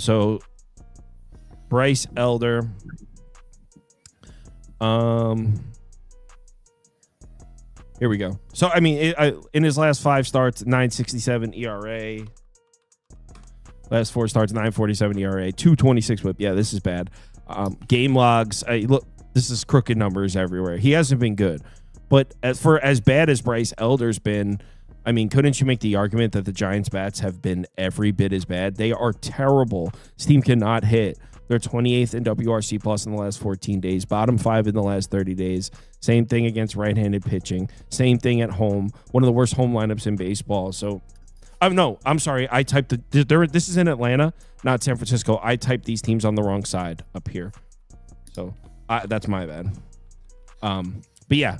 So Bryce Elder. Here we go. So, I mean, in his last 5 starts, 9.67 ERA. Last 4 starts, 9.47 ERA, 2.26 whip. Yeah, this is bad. Game logs. Look, this is crooked numbers everywhere. He hasn't been good. But as bad as Bryce Elder's been, I mean, couldn't you make the argument that the Giants' bats have been every bit as bad? They are terrible. This team cannot hit. They're 28th in WRC plus in the last 14 days, bottom 5 in the last 30 days. Same thing against right-handed pitching. Same thing at home. One of the worst home lineups in baseball. So, I'm sorry. I typed this is in Atlanta, not San Francisco. I typed these teams on the wrong side up here. So that's my bad. But yeah,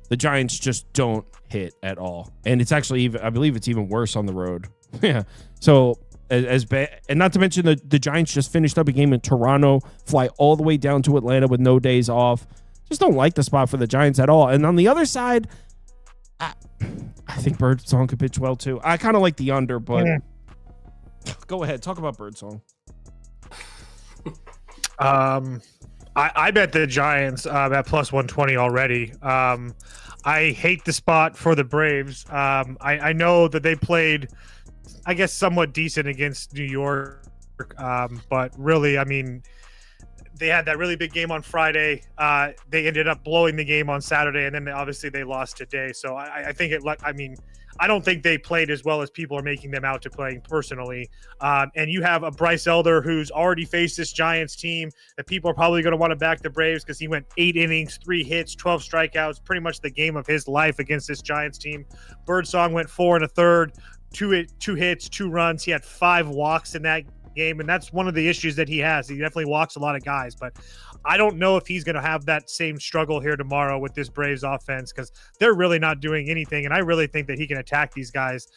the Giants just don't hit at all. And it's actually I believe it's even worse on the road. Yeah. So as bad, and not to mention the Giants just finished up a game in Toronto, fly all the way down to Atlanta with no days off. Just don't like the spot for the Giants at all. And on the other side, I think Birdsong could pitch well too. I kind of like the under, but go ahead, talk about Birdsong. I bet the Giants at plus 120 already. I hate the spot for the Braves. I know that they played, I guess, somewhat decent against New York, but really, I mean, they had that really big game on Friday. They ended up blowing the game on Saturday, and then obviously they lost today. So I think I don't think they played as well as people are making them out to playing personally. And you have a Bryce Elder who's already faced this Giants team that people are probably going to want to back the Braves because he went 8 innings, 3 hits, 12 strikeouts, pretty much the game of his life against this Giants team. Birdsong went 4 1/3, 2 hits, 2 runs. He had 5 walks in that game, and that's one of the issues that he has. He definitely walks a lot of guys, but I don't know if he's going to have that same struggle here tomorrow with this Braves offense because they're really not doing anything, and I really think that he can attack these guys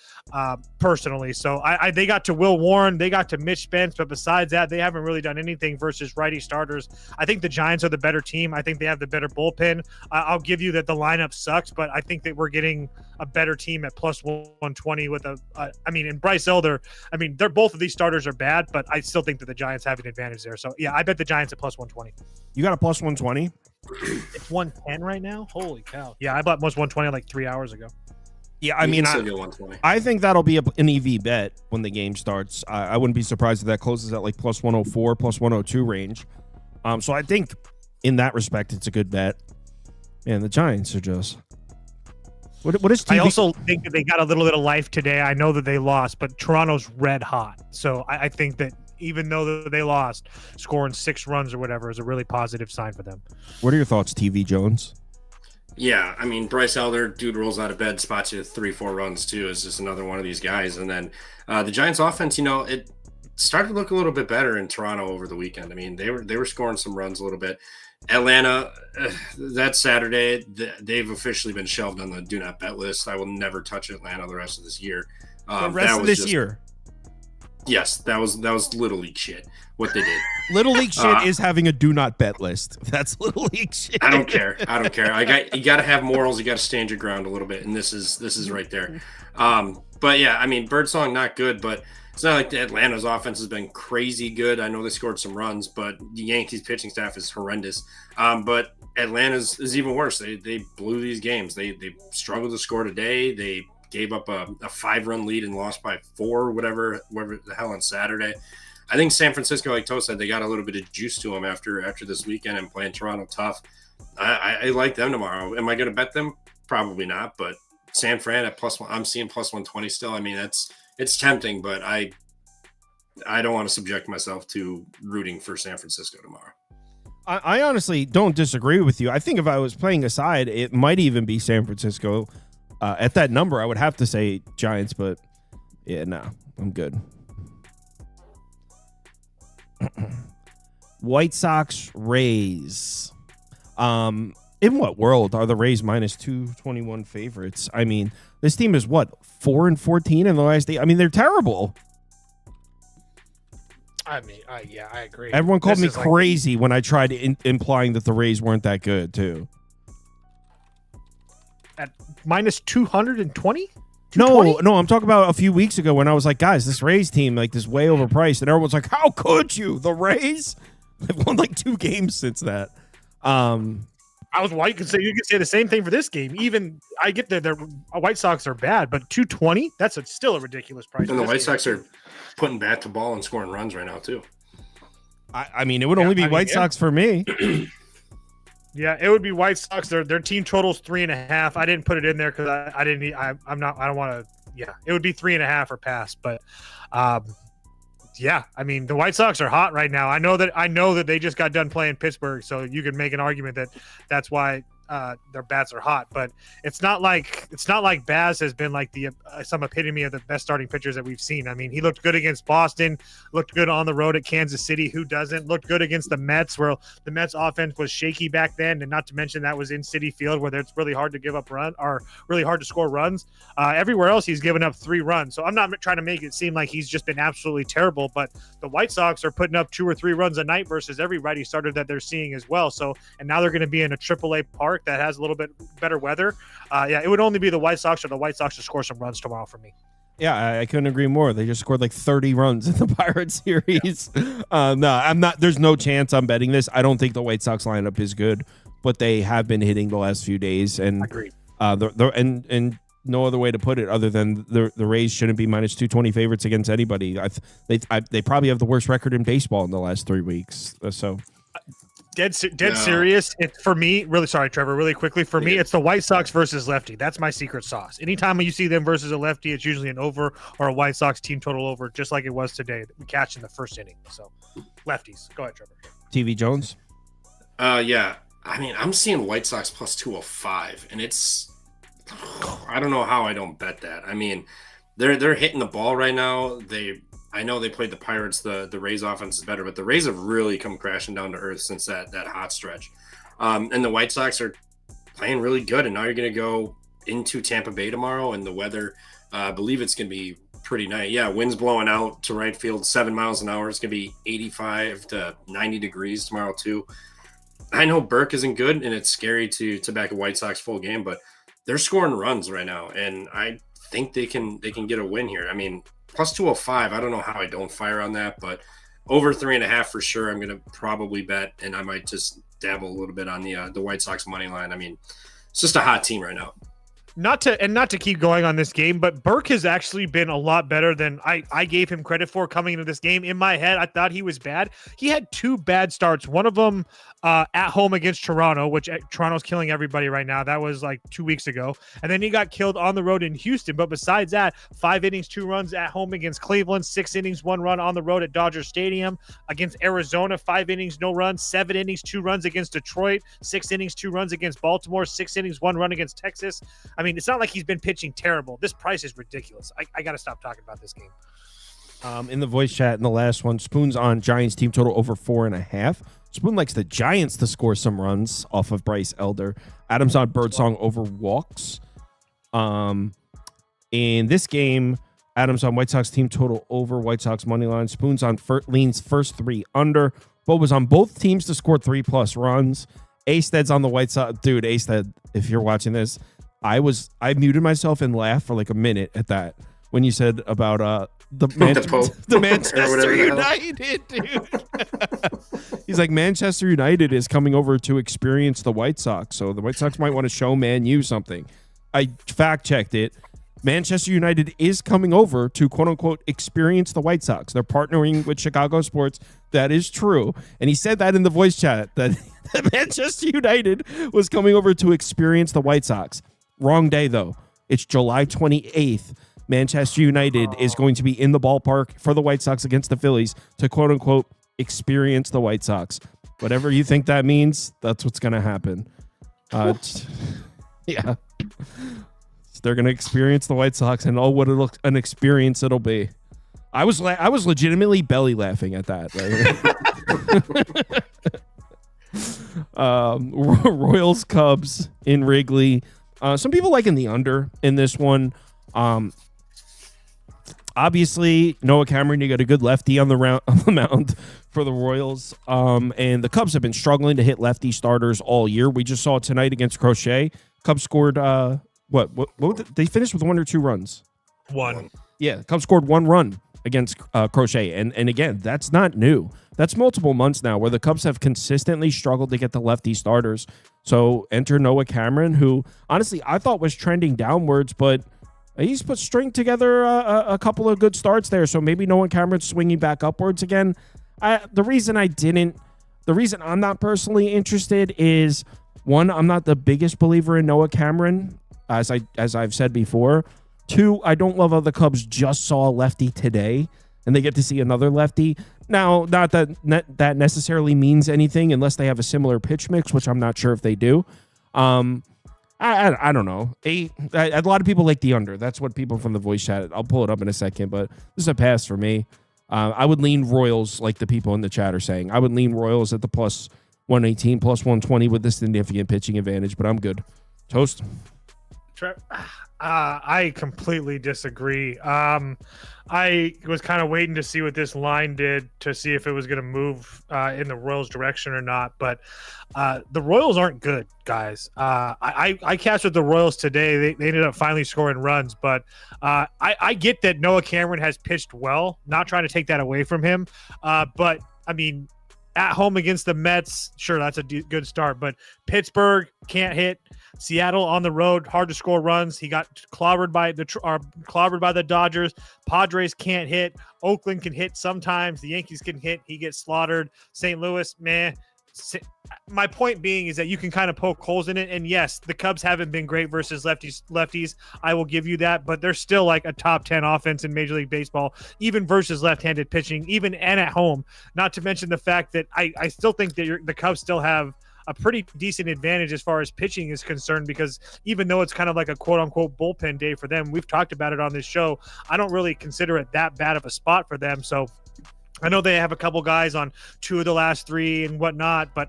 personally. So they got to Will Warren, they got to Mitch Spence, but besides that, they haven't really done anything versus righty starters. I think the Giants are the better team. I think they have the better bullpen. I'll give you that the lineup sucks, but I think that we're getting a better team at plus 120 with and Bryce Elder. I mean, both of these starters are bad, but I still think that the Giants have an advantage there. So yeah, I bet the Giants at plus 120. You got a plus 120? It's 110 right now. Holy cow! Yeah, I bought plus 120 like 3 hours ago. Yeah, I mean, I think that'll be an EV bet when the game starts. I wouldn't be surprised if that closes at like plus 104, plus 102 range. So I think in that respect, it's a good bet. And the Giants are just. What is TV? I also think that they got a little bit of life today. I know that they lost, but Toronto's red hot. So I think that even though they lost, scoring 6 runs or whatever is a really positive sign for them. What are your thoughts, TV Jones? Yeah, I mean, Bryce Elder, dude rolls out of bed, spots you 3-4 runs too. Is just another one of these guys. And then the Giants offense, it started to look a little bit better in Toronto over the weekend. I mean, they were scoring some runs a little bit. Atlanta, that Saturday, they've officially been shelved on the do not bet list. I will never touch Atlanta the rest of this year. The rest of this year? Yes, that was Little League shit, what they did. Little League shit is having a do not bet list. That's Little League shit. I don't care. You got to have morals. You got to stand your ground a little bit, and this is right there. But yeah, I mean, Birdsong not good, but it's not like Atlanta's offense has been crazy good. I know they scored some runs, but the Yankees pitching staff is horrendous. But Atlanta's is even worse. They blew these games. They struggled to score today. They gave up a 5-run lead and lost by 4, whatever the hell on Saturday. I think San Francisco, like Toe said, they got a little bit of juice to them after this weekend and playing Toronto tough. I like them tomorrow. Am I going to bet them? Probably not, but San Fran at plus 1, I'm seeing plus 120 still. I mean, it's tempting, but I don't want to subject myself to rooting for San Francisco tomorrow. I honestly don't disagree with you. I think if I was playing a side, it might even be San Francisco. At that number, I would have to say Giants, but yeah, no, I'm good. White Sox Rays. In what world are the Rays minus 221 favorites? I mean, this team is what, 4-14 in the last 8. I mean, they're terrible. I mean, yeah, I agree. Everyone called me crazy when I tried implying that the Rays weren't that good, too. At minus 220? No, I'm talking about a few weeks ago when I was like, guys, this Rays team, like, this way overpriced. And everyone's like, how could you? The Rays? They've won like 2 games since that. I was white. You could say the same thing for this game. Even I get that their White Sox are bad, but 220, that's still a ridiculous price. And the White Sox are putting bat to ball and scoring runs right now, too. I mean, it would only be White Sox for me. Yeah, it would be White Sox. Their team total's 3.5. I didn't put it in there because I didn't. I don't want to. Yeah, it would be 3.5 or pass. But, yeah, I mean the White Sox are hot right now. I know that they just got done playing Pittsburgh, so you could make an argument that that's why their bats are hot. But it's not like Baz has been like the some epitome of the best starting pitchers that we've seen. I mean, he looked good against Boston, looked good on the road at Kansas City. Who doesn't? Looked good against the Mets, where the Mets offense was shaky back then, and not to mention that was in Citi Field, where it's really hard to give up really hard to score runs. Everywhere else, he's given up 3 runs. So I'm not trying to make it seem like he's just been absolutely terrible, but the White Sox are putting up 2 or 3 runs a night versus every righty starter that they're seeing as well. So, and now they're going to be in a AAA park that has a little bit better weather. Yeah, it would only be the White Sox or the White Sox to score some runs tomorrow for me. Yeah, I couldn't agree more. They just scored like 30 runs in the Pirates series. Yeah. No, I'm not. There's no chance I'm betting this. I don't think the White Sox lineup is good, but they have been hitting the last few days. And agreed. And no other way to put it other than the Rays shouldn't be minus 220 favorites against anybody. They probably have the worst record in baseball in the last 3 weeks. So. Dead serious. It's for me, really sorry, Trevor, really quickly. For me, it's the White Sox versus lefty. That's my secret sauce. Anytime you see them versus a lefty, it's usually an over or a White Sox team total over, just like it was today. We catch in the first inning. So lefties. Go ahead, Trevor. TV Jones. Yeah. I mean, I'm seeing White Sox plus 205, and I don't know how I don't bet that. I mean, they're hitting the ball right now. I know they played the Pirates. The Rays offense is better, but the Rays have really come crashing down to earth since that hot stretch. And the White Sox are playing really good. And now you're going to go into Tampa Bay tomorrow, and the weather, I believe it's going to be pretty nice. Yeah, wind's blowing out to right field, 7 miles an hour. It's going to be 85 to 90 degrees tomorrow too. I know Burke isn't good, and it's scary to back a White Sox full game, but they're scoring runs right now, and I think they can get a win here. I mean, plus 205, I don't know how I don't fire on that, but over 3.5 for sure. I'm going to probably bet, and I might just dabble a little bit on the White Sox money line. I mean, it's just a hot team right now. Not to keep going on this game, but Burke has actually been a lot better than I gave him credit for coming into this game. In my head, I thought he was bad. He had 2 bad starts. One of them at home against Toronto, which Toronto's killing everybody right now. That was like 2 weeks ago. And then he got killed on the road in Houston. But besides that, 5 innings, 2 runs at home against Cleveland, 6 innings, 1 run on the road at Dodger Stadium. Against Arizona, 5 innings, no runs, 7 innings, 2 runs against Detroit, 6 innings, 2 runs against Baltimore, 6 innings, 1 run against Texas. I mean, it's not like he's been pitching terrible. This price is ridiculous. I got to stop talking about this game. In the voice chat in the last one, Spoon's on Giants team total over 4.5. Spoon likes the Giants to score some runs off of Bryce Elder. Adam's on Birdsong over walks. In this game, Adam's on White Sox team total over White Sox money line. Spoon's on leans first 3 under. Bo was on both teams to score 3+ runs. A-Stead's on the White Sox. Dude, A-Stead, if you're watching this, I muted myself and laughed for like a minute at that when you said about the Manchester United, dude. He's like, Manchester United is coming over to experience the White Sox, so the White Sox might want to show Man U something. I fact checked it. Manchester United is coming over to quote unquote experience the White Sox. They're partnering with Chicago Sports. That is true. And he said that in the voice chat that Manchester United was coming over to experience the White Sox. Wrong day, though. It's July 28th. Manchester United is going to be in the ballpark for the White Sox against the Phillies to quote-unquote experience the White Sox. Whatever you think that means, that's what's going to happen. Yeah. They're going to experience the White Sox, and what an experience it'll be. I was legitimately belly laughing at that. Royals Cubs in Wrigley. Some people liking the under in this one. obviously, Noah Cameron, you got a good lefty on the mound for the Royals. And the Cubs have been struggling to hit lefty starters all year. We just saw it tonight against Crochet. Cubs scored they finished with 1 or 2 runs. 1. Yeah, Cubs scored 1 run against Crochet. And again, that's not new. That's multiple months now where the Cubs have consistently struggled to get the lefty starters. So enter Noah Cameron, who honestly I thought was trending downwards, but he's string together a couple of good starts there. So maybe Noah Cameron's swinging back upwards again. The reason I'm not personally interested is, one, I'm not the biggest believer in Noah Cameron, as I've said before. 2, I don't love how the Cubs just saw a lefty today, and they get to see another lefty. Now, not that necessarily means anything unless they have a similar pitch mix, which I'm not sure if they do. I don't know. A lot of people like the under. That's what people from the voice chat. I'll pull it up in a second, but this is a pass for me. I would lean Royals, like the people in the chat are saying. I would lean Royals at the plus 118, plus 120 with the significant pitching advantage, but I'm good. Toast. I completely disagree. I was kind of waiting to see what this line did to see if it was going to move in the Royals' direction or not. But the Royals aren't good, guys. I cashed with the Royals today. They ended up finally scoring runs. But I get that Noah Cameron has pitched well. Not trying to take that away from him. But, I mean, at home against the Mets, sure, that's a good start. But Pittsburgh can't hit. Seattle on the road, hard to score runs. He got clobbered by the Dodgers. Padres can't hit. Oakland can hit sometimes. The Yankees can hit. He gets slaughtered. St. Louis, meh. My point being is that you can kind of poke holes in it. And yes, the Cubs haven't been great versus lefties. I will give you that, but they're still like a top 10 offense in Major League Baseball, even versus left-handed pitching, even and at home. Not to mention the fact that I still think that the Cubs still have a pretty decent advantage as far as pitching is concerned, because even though it's kind of like a quote-unquote bullpen day for them, we've talked about it on this show, I don't really consider it that bad of a spot for them. So I know they have a couple guys on 2 of the last 3 and whatnot, but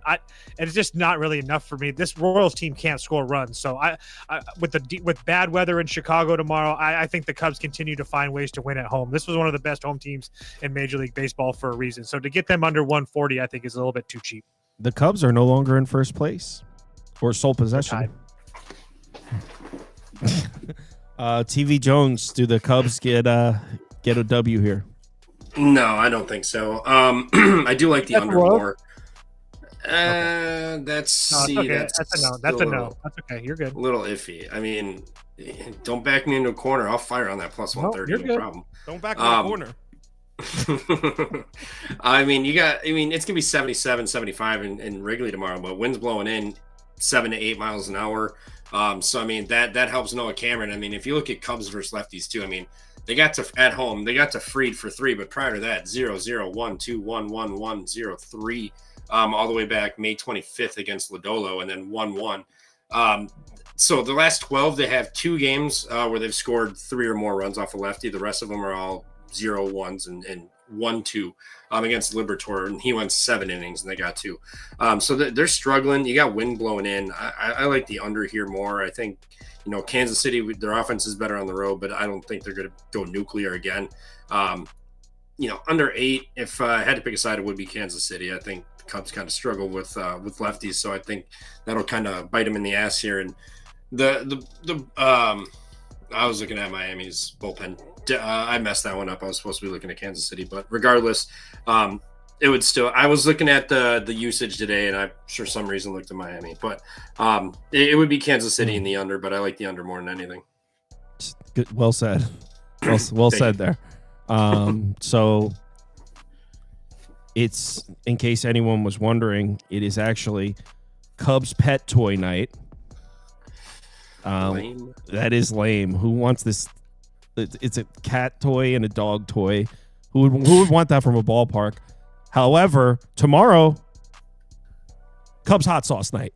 it's just not really enough for me. This Royals team can't score runs. So with bad weather in Chicago tomorrow, I think the Cubs continue to find ways to win at home. This was one of the best home teams in Major League Baseball for a reason. So to get them under 140, I think is a little bit too cheap. The Cubs are no longer in first place or sole possession. TV Jones, do the Cubs get a W here? No, I don't think so. I do like the under more. That's a no. That's a no. That's okay. You're good. A little iffy. I mean, don't back me into a corner. I'll fire on that plus 130. No problem. Don't back me in a corner. I mean, it's gonna be 77, 75 in Wrigley tomorrow, but wind's blowing in 7 to 8 miles an hour. So I mean that helps Noah Cameron. I mean, if you look at Cubs versus lefties too, I mean, they got to Fried for 3, but prior to that, 0-0, 1-2, 1-1, 1-0-3, all the way back May 25th against Lodolo, and then 1-1. So the last 12, they have 2 games where they've scored 3 or more runs off a lefty. The rest of them are all 0-1s and 1-2 against Liberatore, and he went 7 innings and they got 2. So they're struggling. You got wind blowing in. I like the under here more. I think, Kansas City, their offense is better on the road, but I don't think they're going to go nuclear again. Under 8, if I had to pick a side, it would be Kansas City. I think the Cubs kind of struggle with lefties, so I think that'll kind of bite them in the ass here. And I was looking at Miami's bullpen. I messed that one up. I was supposed to be looking at Kansas City, but regardless, it would still. I was looking at the usage today, and I for some reason looked at Miami, but it would be Kansas City in the under. But I like the under more than anything. Good, well said. Well said there. So it's, in case anyone was wondering, it is actually Cubs pet toy night. Lame. That is lame. Who wants this? It's a cat toy and a dog toy. Who would want that from a ballpark? However, tomorrow, Cubs hot sauce night.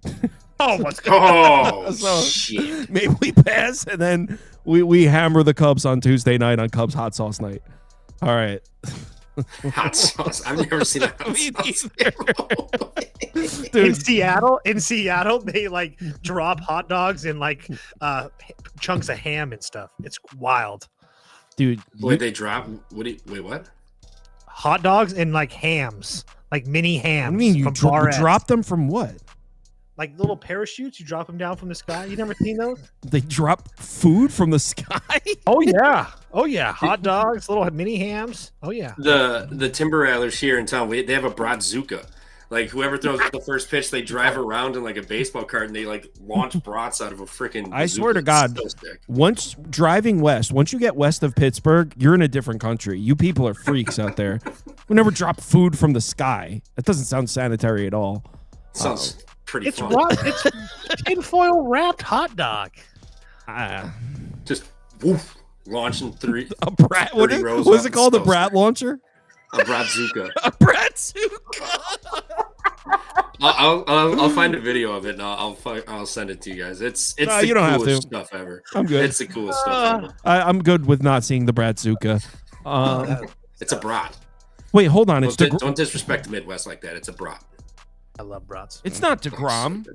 Oh, let's go. Oh, so shit. maybe we pass and then we hammer the Cubs on Tuesday night on Cubs hot sauce night. All right. Hot sauce. I've never seen a hot sauce. Dude. In Seattle, they like drop hot dogs in like chunks of ham and stuff. It's wild. Dude, Wait, they drop. Wait, what? Hot dogs and like hams, like mini hams. I mean, you from Bar S. drop them from what? Like little parachutes. You drop them down from the sky. You never seen those? They drop food from the sky? Oh yeah. Hot dogs, little mini hams. Oh yeah. The Timber Rattlers here in town, they have a Bratzuka. Like whoever throws the first pitch, they drive around in like a baseball cart and they like launch brats out of a freaking. I swear to God, once driving west, once you get west of Pittsburgh, you're in a different country. You people are freaks out there. We never drop food from the sky. That doesn't sound sanitary at all. Sounds pretty It's fun. it's tinfoil wrapped hot dog. Just woof, launching three. A brat. What is it called? A brat launcher? A Bratzuka. A Bratzuka. I'll find a video of it and I'll send it to you guys. It's the you don't coolest have to. stuff ever. I'm good. It's the coolest stuff ever. I'm good with not seeing the Bratzuka. It's a brat. Wait, hold on. Don't disrespect the Midwest like that. It's a brat. I love brats. It's not DeGrom.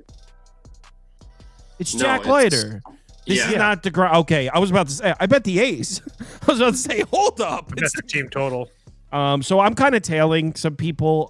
It's No, Jack Leiter. This is not DeGrom. Okay, I was about to say. I bet the A's. I was about to say, hold up. That's the team total. So I'm kind of tailing some people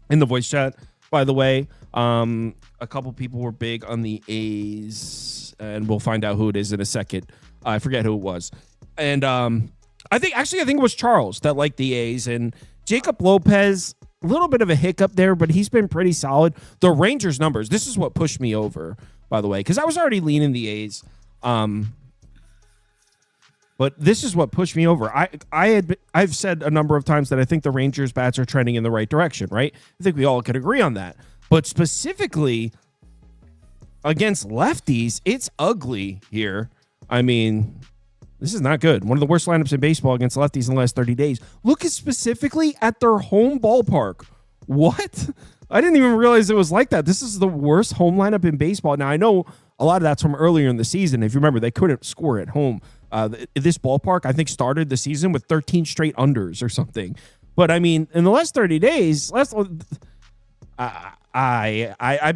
in the voice chat, by the way. A couple people were big on the A's, and we'll find out who it is in a second. I forget who it was. And I think it was Charles that liked the A's, and Jacob Lopez, a little bit of a hiccup there, but he's been pretty solid. The Rangers numbers, this is what pushed me over, by the way, because I was already leaning the A's. But this is what pushed me over. I've said a number of times that I think the Rangers bats are trending in the right direction, right? I think we all could agree on that. But specifically against lefties, it's ugly here. I mean, this is not good. One of the worst lineups in baseball against lefties in the last 30 days. Look specifically at their home ballpark. What? I didn't even realize it was like that. This is the worst home lineup in baseball. Now, I know a lot of that's from earlier in the season. If you remember, they couldn't score at home. This ballpark, I think, started the season with 13 straight unders or something. But, I mean, in the last 30 days, I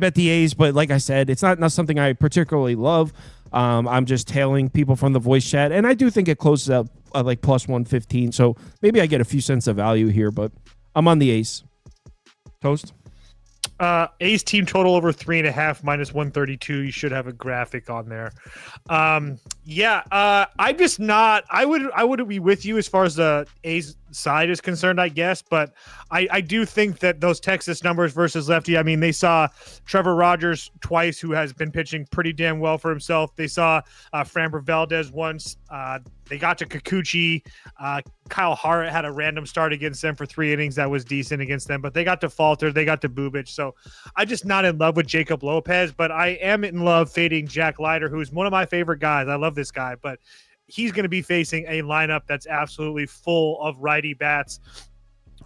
bet the A's, but like I said, it's not something I particularly love. I'm just tailing people from the voice chat, and I do think it closes up like plus 115, so maybe I get a few cents of value here, but I'm on the A's. Toast? A's team total over 3.5 minus 132. You should have a graphic on there. I'm just not. I would be with you as far as the A's side is concerned, I guess, but I do think that those Texas numbers versus lefty. I mean, they saw Trevor Rogers twice, who has been pitching pretty damn well for himself. They saw Framber Valdez once. They got to Kikuchi. Kyle Hart had a random start against them for 3 innings that was decent against them, but they got to Falter. They got to Bubich. So I'm just not in love with Jacob Lopez, but I am in love fading Jack Leiter, who's one of my favorite guys. I love this guy, but he's going to be facing a lineup that's absolutely full of righty bats.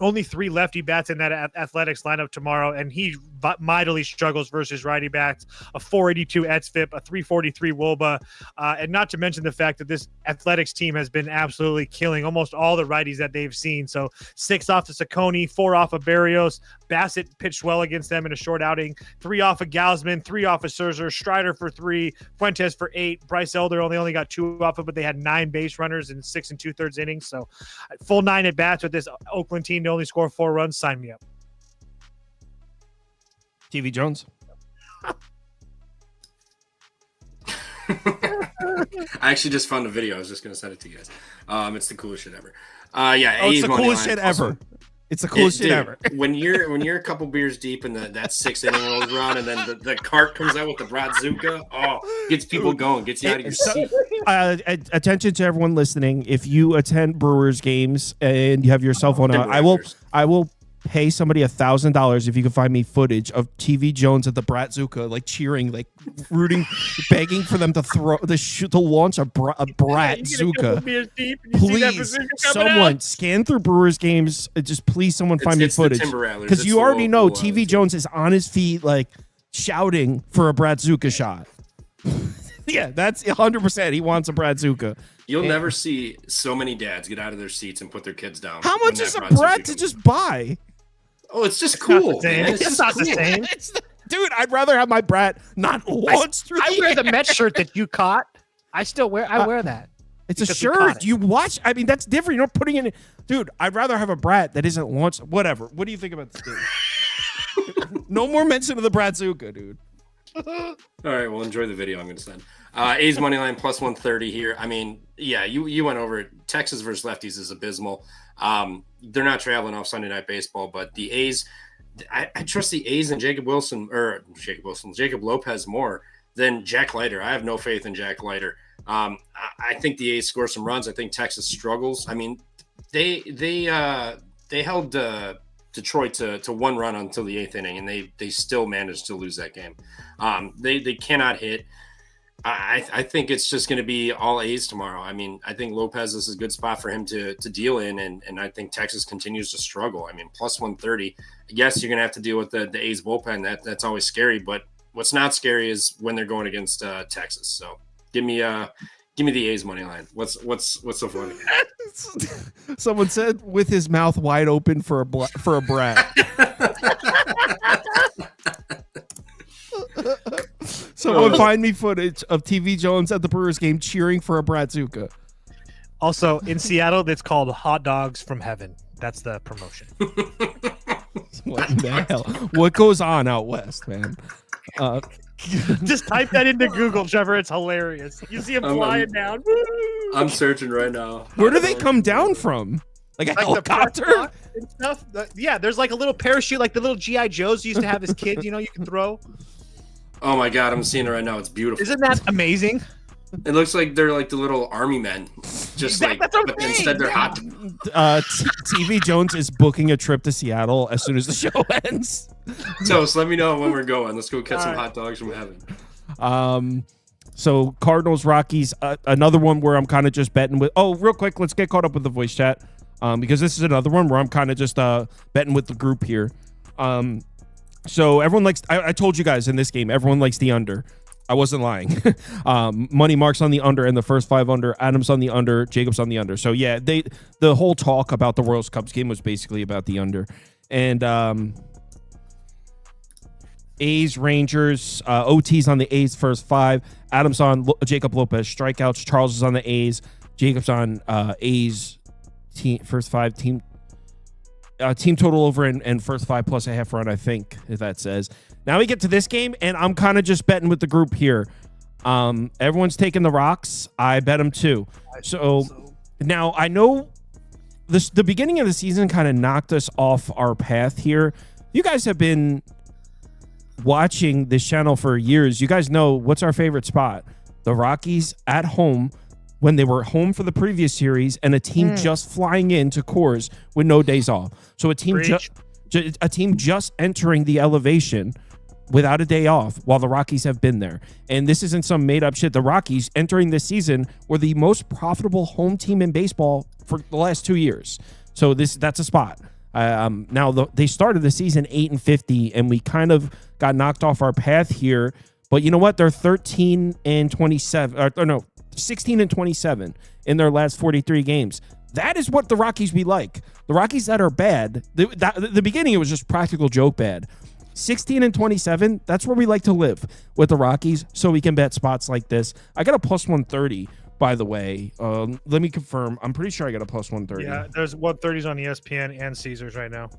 Only 3 lefty bats in that Athletics lineup tomorrow, and he mightily struggles versus righty bats. A 482 xFIP, a 343 WOBA, and not to mention the fact that this Athletics team has been absolutely killing almost all the righties that they've seen. So 6 off of Saccone, 4 off of Barrios. Bassett pitched well against them in a short outing. 3 off of Gausman, 3 off of Scherzer, Strider for 3, Fuentes for 8. Bryce Elder only got 2 off of, but they had 9 base runners in 6 2/3 innings. So full 9 at bats with this Oakland team to only score 4 runs. Sign me up. TV Jones. I actually just found a video. I was just going to send it to you guys. It's the coolest shit ever. It's the coolest shit ever. It's the coolest shit ever. when you're a couple beers deep and that 6th inning rolls around and then the cart comes out with the Bratzuka, gets people going, gets you out of your seat. Attention to everyone listening. If you attend Brewers games and you have your cell phone out, I will pay somebody $1,000 if you can find me footage of TV Jones at the Bratzuka, like cheering, like rooting, begging for them to launch a Bratzuka. Please, someone scan through Brewers games. Just please, someone find me footage, because you already know TV Jones is on his feet, like shouting for a Bratzuka shot. Yeah, that's 100%. He wants a Bratzuka. You'll never see so many dads get out of their seats and put their kids down. How much is a brat to just buy? Oh, it's just cool. It's not the same. Dude, I'd rather have my brat not launch through I wear the Met shirt that you caught. I wear that. It's a Because we caught shirt. it. You watch. I mean, that's different. You're not putting in. Dude, I'd rather have a brat that isn't launched. Whatever. What do you think about this game? No more mention of the Brazuca, dude. All right, well, enjoy the video I'm going to send. A's money line plus 130 here. I mean, yeah, you went over it. Texas versus lefties is abysmal. They're not traveling off Sunday Night Baseball, but the A's, I trust the A's and Jacob Lopez more than Jack Leiter. I have no faith in Jack Leiter. I think the A's score some runs. I think Texas struggles. I mean, they held Detroit to one run until the 8th inning, and they still managed to lose that game. They cannot hit. I think it's just going to be all A's tomorrow. I mean, I think Lopez is a good spot for him to deal in, and I think Texas continues to struggle. I mean, plus 130. Yes, you're going to have to deal with the A's bullpen. That's always scary, but what's not scary is when they're going against Texas. So give me the A's money line. What's so funny? Someone said with his mouth wide open for a brat. Someone find me footage of TV Jones at the Brewers game cheering for a Brazuca. Also, in Seattle, it's called Hot Dogs from Heaven. That's the promotion. What in the hell? What goes on out west, man? Just type that into Google, Trevor. It's hilarious. You see him flying down. I'm searching right now. Where do they come down from? Like a helicopter? And stuff. Yeah, there's like a little parachute, like the little G.I. Joes used to have as kids, you can throw. Oh my God, I'm seeing it right now. It's beautiful. Isn't that amazing? It looks like they're like the little army men, just like, That's what I'm but saying, instead they're hot. TV Jones is booking a trip to Seattle as soon as the show ends. So let me know when we're going. Let's go catch some hot dogs from heaven. So Cardinals Rockies, another one where I'm kind of just betting with. Oh, real quick, let's get caught up with the voice chat, because this is another one where I'm kind of just betting with the group here. So everyone likes. I told you guys in this game, everyone likes the under. I wasn't lying. Money Mark's on the under and the first 5 under. Adams on the under. Jacobs on the under. So yeah, the whole talk about the Royals Cubs game was basically about the under. And A's Rangers, OT's on the A's first 5. Adams on Jacob Lopez strikeouts. Charles is on the A's. Jacobs on A's team first 5 team total over and first 5 plus a half run, I think, if that says. Now we get to this game, and I'm kind of just betting with the group here. Everyone's taking the Rocks. I bet them too. So now I know the beginning of the season kind of knocked us off our path here. You guys have been watching this channel for years. You guys know what's our favorite spot. The Rockies at home when they were home for the previous series, and a team just flying into Coors with no days off. So a team just entering the elevation without a day off while the Rockies have been there. And this isn't some made up shit. The Rockies entering this season were the most profitable home team in baseball for the last 2 years. So that's a spot. Now they started the season 8-50, and we kind of got knocked off our path here. But you know what? They're 16-27 in their last 43 games. That is what the Rockies be like. The Rockies that are bad, the beginning it was just practical joke bad. 16-27, that's where we like to live with the Rockies, so we can bet spots like this. I got a plus 130, by the way. Let me confirm. I'm pretty sure I got a plus 130. Yeah, there's 130s on ESPN and Caesars right now.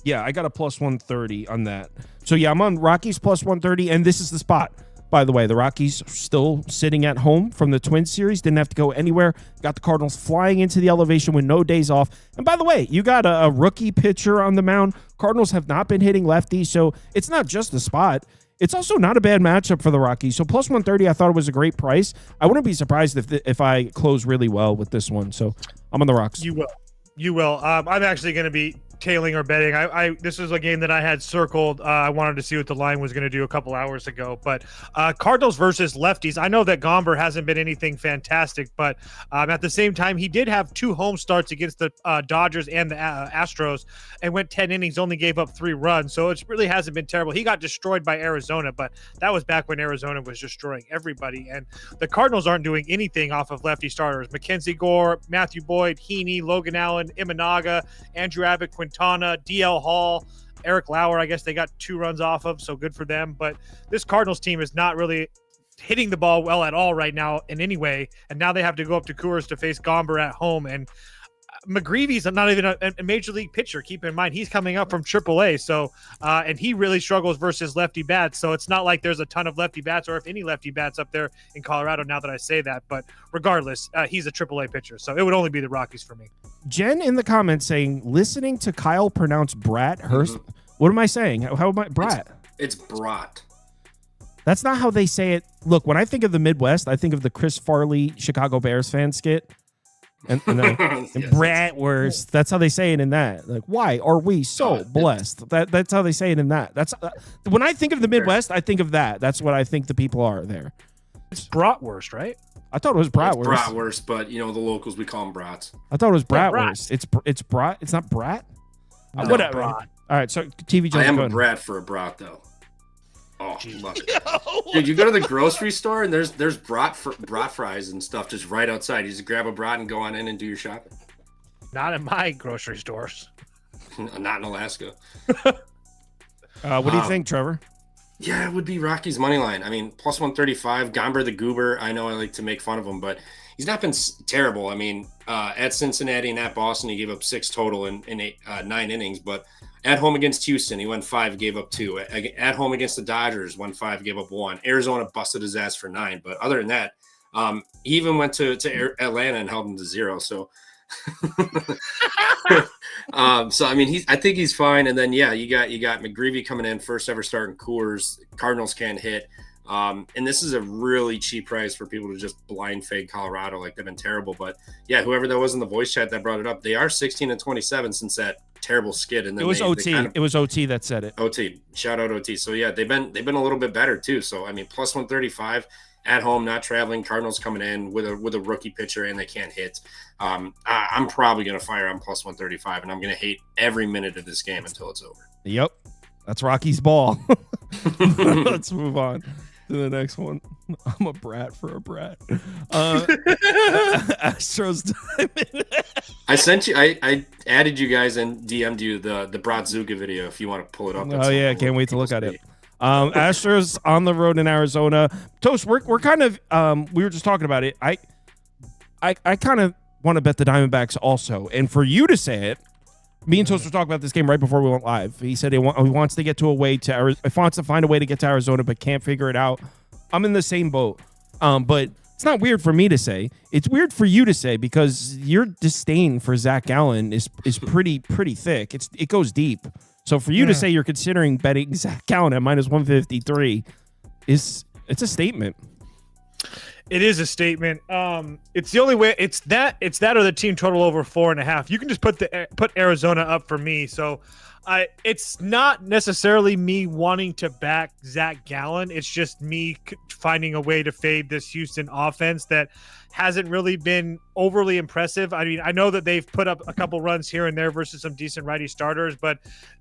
Yeah, I got a plus 130 on that. So yeah, I'm on Rockies plus 130, and this is the spot. By the way, the Rockies still sitting at home from the Twins series. Didn't have to go anywhere. Got the Cardinals flying into the elevation with no days off. And by the way, you got a rookie pitcher on the mound. Cardinals have not been hitting lefties, so it's not just the spot. It's also not a bad matchup for the Rockies. So plus 130, I thought it was a great price. I wouldn't be surprised if I close really well with this one. So I'm on the Rocks. You will. I'm actually going to be tailing or betting. This was a game that I had circled. I wanted to see what the line was going to do a couple hours ago. But Cardinals versus lefties. I know that Gomber hasn't been anything fantastic, but at the same time, he did have 2 home starts against the Dodgers and the Astros, and went 10 innings, only gave up 3 runs. So it really hasn't been terrible. He got destroyed by Arizona, but that was back when Arizona was destroying everybody. And the Cardinals aren't doing anything off of lefty starters. Mackenzie Gore, Matthew Boyd, Heaney, Logan Allen, Imanaga, Andrew Abbott, Quintana, DL Hall, Eric Lauer. I guess they got 2 runs off of, so good for them. But this Cardinals team is not really hitting the ball well at all right now in any way. And now they have to go up to Coors to face Gomber at home. And McGreevy's not even a major league pitcher. Keep in mind, he's coming up from AAA. So, and he really struggles versus lefty bats. So it's not like there's a ton of lefty bats or if any lefty bats up there in Colorado now that I say that. But regardless, he's a AAA pitcher. So it would only be the Rockies for me. Jen in the comments saying, listening to Kyle pronounce Brat Hurst. Mm-hmm. What am I saying? How am I? Brat. It's Brat. That's not how they say it. Look, when I think of the Midwest, I think of the Chris Farley Chicago Bears fan skit. And yes, Bratwurst. That's how they say it in that. Like, why are we so blessed? That's how they say it in that. That's when I think of the Midwest, I think of that. That's what I think the people are there. It's Bratwurst, right? I thought it was Bratwurst. It's Bratwurst, but the locals we call them brats. I thought it was Bratwurst. It's Brat. It's not Brat. No, whatever. Brat. All right. So TV. I am a brat for a brat though. Oh, love it. Dude, you go to the grocery store and there's brat fries and stuff just right outside. You just grab a brat and go on in and do your shopping. Not in my grocery stores. Not in Alaska. What do you think, Trevor? Yeah, it would be Rockies money line. I mean, plus 135. Gomber the Goober. I know I like to make fun of him, but he's not been terrible. I mean, at Cincinnati and at Boston, he gave up 6 total in 9 innings, but at home against Houston, he went 5, gave up 2. At home against the Dodgers, won 5, gave up 1. Arizona busted his ass for 9. But other than that, he even went to Atlanta and held him to 0. So, I mean, I think he's fine. And then you got McGreevy coming in, first ever starting Coors. Cardinals can't hit. And this is a really cheap price for people to just blind fade Colorado. Like, they've been terrible. But yeah, whoever that was in the voice chat that brought it up, they are 16-27 since that terrible skid. And then it was OT. It was OT that said it. OT. Shout out OT. So yeah, they've been a little bit better too. So I mean, plus 135 at home, not traveling. Cardinals coming in with a rookie pitcher and they can't hit. I'm probably gonna fire on plus 135, and I'm gonna hate every minute of this game until it's over. Yep, that's Rocky's ball. Let's move on to the next one. I'm a brat for a brat. Astros Diamondbacks. I sent you. I added you guys and DM'd you the Bratzuka video if you want to pull it up. Oh yeah, can't wait to look at it. Astros on the road in Arizona. Toast, we're kind of we were just talking about it. I kind of want to bet the Diamondbacks also, and for you to say it. Me and Toast were talking about this game right before we went live. He said he wants to get to a way to – he wants to find a way to get to Arizona but can't figure it out. I'm in the same boat. But it's not weird for me to say. It's weird for you to say because your disdain for Zach Gallen is pretty thick. It goes deep. So for you to say you're considering betting Zach Gallen at minus 153 it's a statement. It is a statement. It's the only way. It's that or the team total over 4.5. You can just put Arizona up for me. So, it's not necessarily me wanting to back Zach Gallen. It's just me finding a way to fade this Houston offense that hasn't really been overly impressive. I mean, I know that they've put up a couple runs here and there versus some decent righty starters, but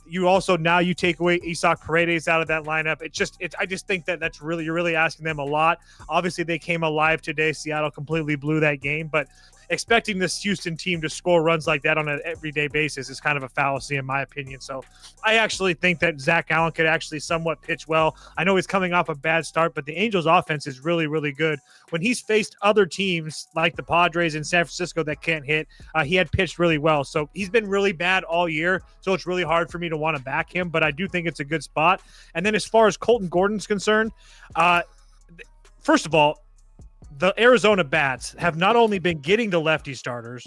you also now you take away Isaac Paredes out of that lineup. I just think that you're really asking them a lot. Obviously, they came alive today. Seattle completely blew that game, but expecting this Houston team to score runs like that on an everyday basis is kind of a fallacy in my opinion. So I actually think that Zach Gallen could actually somewhat pitch well. I know he's coming off a bad start, but the Angels offense is really, really good. When he's faced other teams like the Padres in San Francisco that can't hit, he had pitched really well. So he's been really bad all year. So it's really hard for me to want to back him, but I do think it's a good spot. And then as far as Colton Gordon's concerned, first of all, the Arizona bats have not only been getting the lefty starters,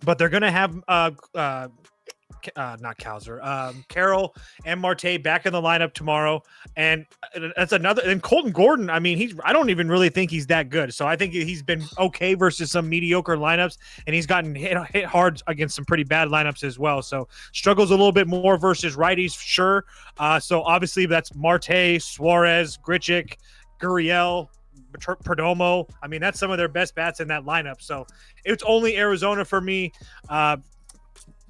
but they're going to have not Kowser, Carroll and Marte back in the lineup tomorrow. And that's another. And Colton Gordon, I mean, I don't even really think he's that good. So I think he's been okay versus some mediocre lineups, and he's gotten hit hard against some pretty bad lineups as well. So struggles a little bit more versus righties, sure. So obviously that's Marte, Suarez, Grichuk, Gurriel, Perdomo. I mean, that's some of their best bats in that lineup. So it's only Arizona for me.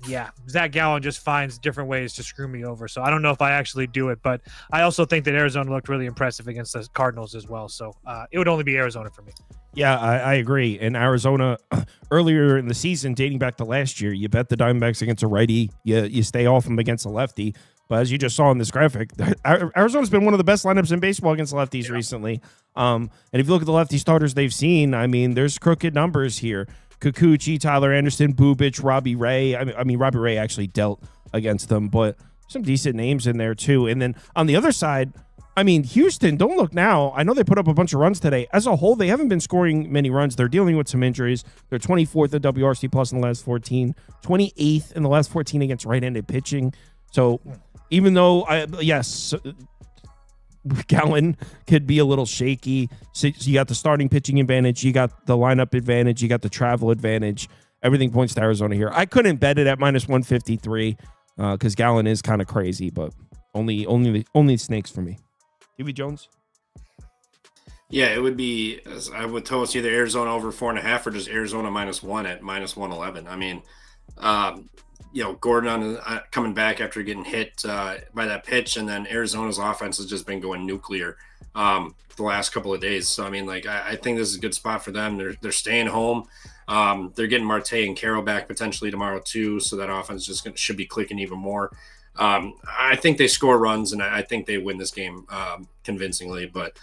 Yeah, Zach Gallen just finds different ways to screw me over. So I don't know if I actually do it, but I also think that Arizona looked really impressive against the Cardinals as well. So it would only be Arizona for me. Yeah, I agree. In Arizona, earlier in the season, dating back to last year, you bet the Diamondbacks against a righty. You stay off them against a lefty. But as you just saw in this graphic, Arizona's been one of the best lineups in baseball against lefties recently. And if you look at the lefty starters they've seen, I mean, there's crooked numbers here. Kikuchi, Tyler Anderson, Bubich, Robbie Ray. I mean, Robbie Ray actually dealt against them, but some decent names in there too. And then on the other side, I mean, Houston, don't look now. I know they put up a bunch of runs today. As a whole, they haven't been scoring many runs. They're dealing with some injuries. They're 24th at WRC plus in the last 14, 28th in the last 14 against right-handed pitching. So even though, yes, Gallen could be a little shaky. So you got the starting pitching advantage. You got the lineup advantage. You got the travel advantage. Everything points to Arizona here. I couldn't bet it at minus 153 because Gallen is kind of crazy, but only snakes for me. TV Jones? Yeah, it would be, I would tell us either Arizona over 4.5 or just Arizona -1 at minus 111. I mean, Gordon coming back after getting hit by that pitch, and then Arizona's offense has just been going nuclear the last couple of days. So I mean, like I think this is a good spot for them. They're staying home. They're getting Marte and Carroll back potentially tomorrow too, so that offense should be clicking even more. I think they score runs, and I think they win this game convincingly. But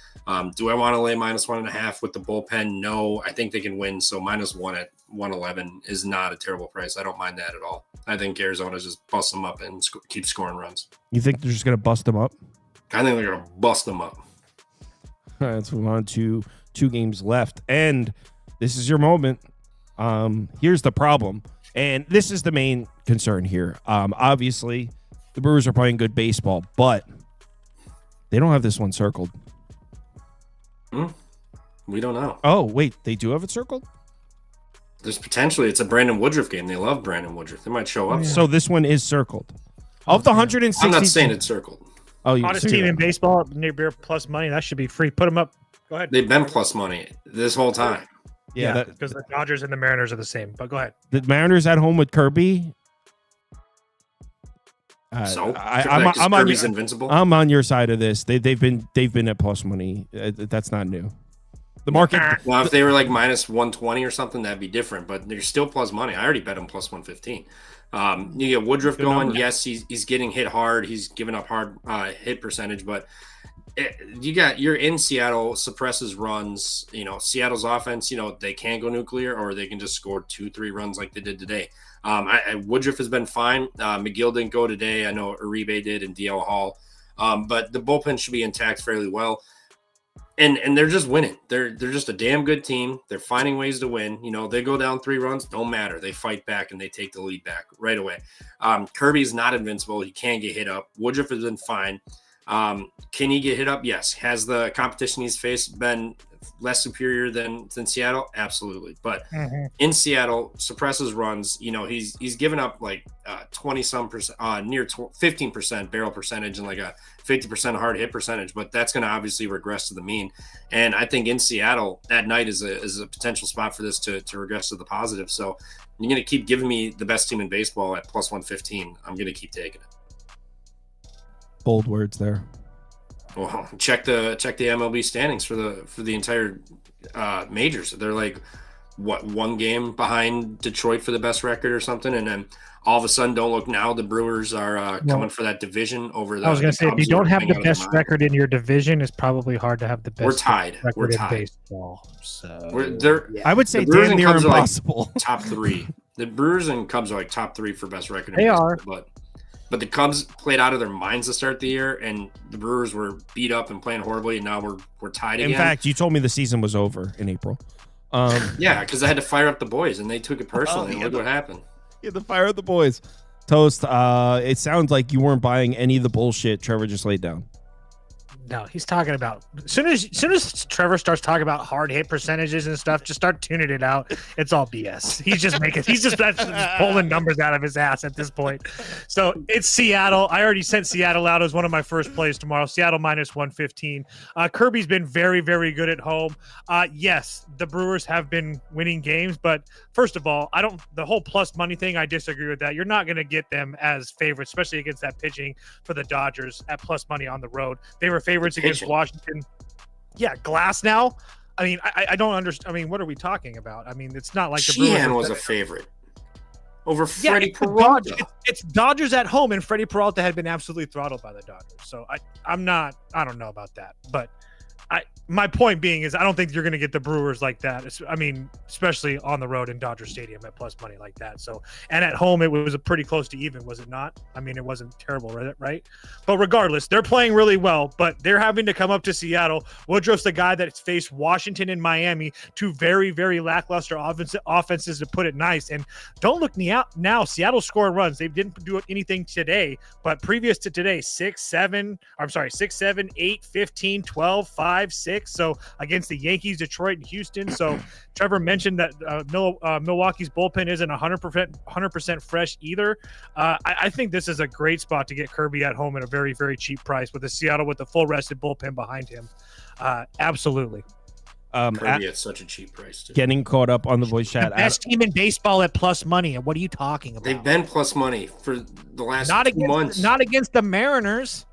do I want to lay minus 1.5 with the bullpen? No, I think they can win. So -1 at 111 is not a terrible price. I don't mind that at all. I think Arizona just busts them up and keep scoring runs. You think they're just going to bust them up? I think they're going to bust them up. All right, let's move on to 2 games left. And this is your moment. Here's the problem. And this is the main concern here. Obviously, the Brewers are playing good baseball, but they don't have this one circled. We don't know. Oh, wait, they do have it circled? There's potentially, it's a Brandon Woodruff game. They love Brandon Woodruff. They might show up. So this one is circled. Of the 160. I'm not saying it's circled. Oh, Hottest team in baseball, near beer plus money. That should be free. Put them up. Go ahead. They've been plus money this whole time. Yeah, because the Dodgers and the Mariners are the same. But go ahead. The Mariners at home with Kirby. Kirby's invincible. I'm on your side of this. They've been at plus money. That's not new. The market. Well, if they were like minus 120 or something, that'd be different. But they're still plus money. I already bet them plus 115. You get Woodruff going. Number. Yes, he's getting hit hard. He's giving up hard hit percentage, but you're in Seattle, suppresses runs. Seattle's offense. They can go nuclear, or they can just score 2-3 runs like they did today. Woodruff has been fine. McGill didn't go today. I know Uribe did, and DL Hall. But the bullpen should be intact fairly well. And they're just winning. They're just a damn good team. They're finding ways to win. They go down 3 runs, don't matter. They fight back and they take the lead back right away. Kirby's not invincible. He can get hit up. Woodruff has been fine. Can he get hit up? Yes. Has the competition he's faced been less superior than Seattle? Absolutely. But in Seattle, suppresses runs. He's given up like 20-some%, near 15% barrel percentage and like a 50% hard hit percentage. But that's going to obviously regress to the mean. And I think in Seattle, at night is a potential spot for this to regress to the positive. So you're going to keep giving me the best team in baseball at plus 115. I'm going to keep taking it. Bold words there. Well, check the MLB standings for the entire majors. They're like one game behind Detroit for the best record or something, and then all of a sudden, don't look now. The Brewers are coming for that division over the. I was going to say, if you don't have the best record in your division, it's probably hard to have the best. We're tied. Record in baseball. So I would say damn near impossible. Like top 3. The Brewers and Cubs are like top 3 for best record. They are, but the Cubs played out of their minds to start the year, and the Brewers were beat up and playing horribly, and now we're tied again. In fact, you told me the season was over in April. Yeah, because I had to fire up the boys, and they took it personally. And look what happened. You had to fire up the boys. Toast, it sounds like you weren't buying any of the bullshit Trevor just laid down. No, he's talking about as soon as Trevor starts talking about hard hit percentages and stuff, just start tuning it out. It's all BS. He's just pulling numbers out of his ass at this point. So it's Seattle. I already sent Seattle out as one of my first plays tomorrow. Seattle minus 115. Kirby's been very, very good at home. Yes, the Brewers have been winning games, but first of all, the whole plus money thing, I disagree with that. You're not going to get them as favorites, especially against that pitching for the Dodgers at plus money on the road. They were favorites against Washington. Yeah, Glass now. I mean, I don't understand. I mean, what are we talking about? I mean, it's not like the Brewers Sheehan was a favorite. over Freddie it's Peralta. it's Dodgers at home, and Freddie Peralta had been absolutely throttled by the Dodgers. So I don't know about that, but my point being is I don't think you're going to get the Brewers like that. I mean, especially on the road in Dodger Stadium at plus money like that. So, and at home, it was a pretty close to even, was it not? I mean, it wasn't terrible, right? But regardless, they're playing really well, but they're having to come up to Seattle. Woodruff's the guy that's faced Washington and Miami, two very, very lackluster offenses, to put it nice. And don't look me out now. Seattle scoring runs. They didn't do anything today, but previous to today, 6, 7, 8, 15, 12, 5, 6. So against the Yankees, Detroit, and Houston. So Trevor mentioned that Milwaukee's bullpen isn't 100% fresh either. I think this is a great spot to get Kirby at home at a very, very cheap price with the Seattle with the full rested bullpen behind him. Absolutely. Kirby at such a cheap price too. Getting caught up on the voice chat. The best team in baseball at plus money. What are you talking about? They've been plus money for the last 2 months. Not against the Mariners.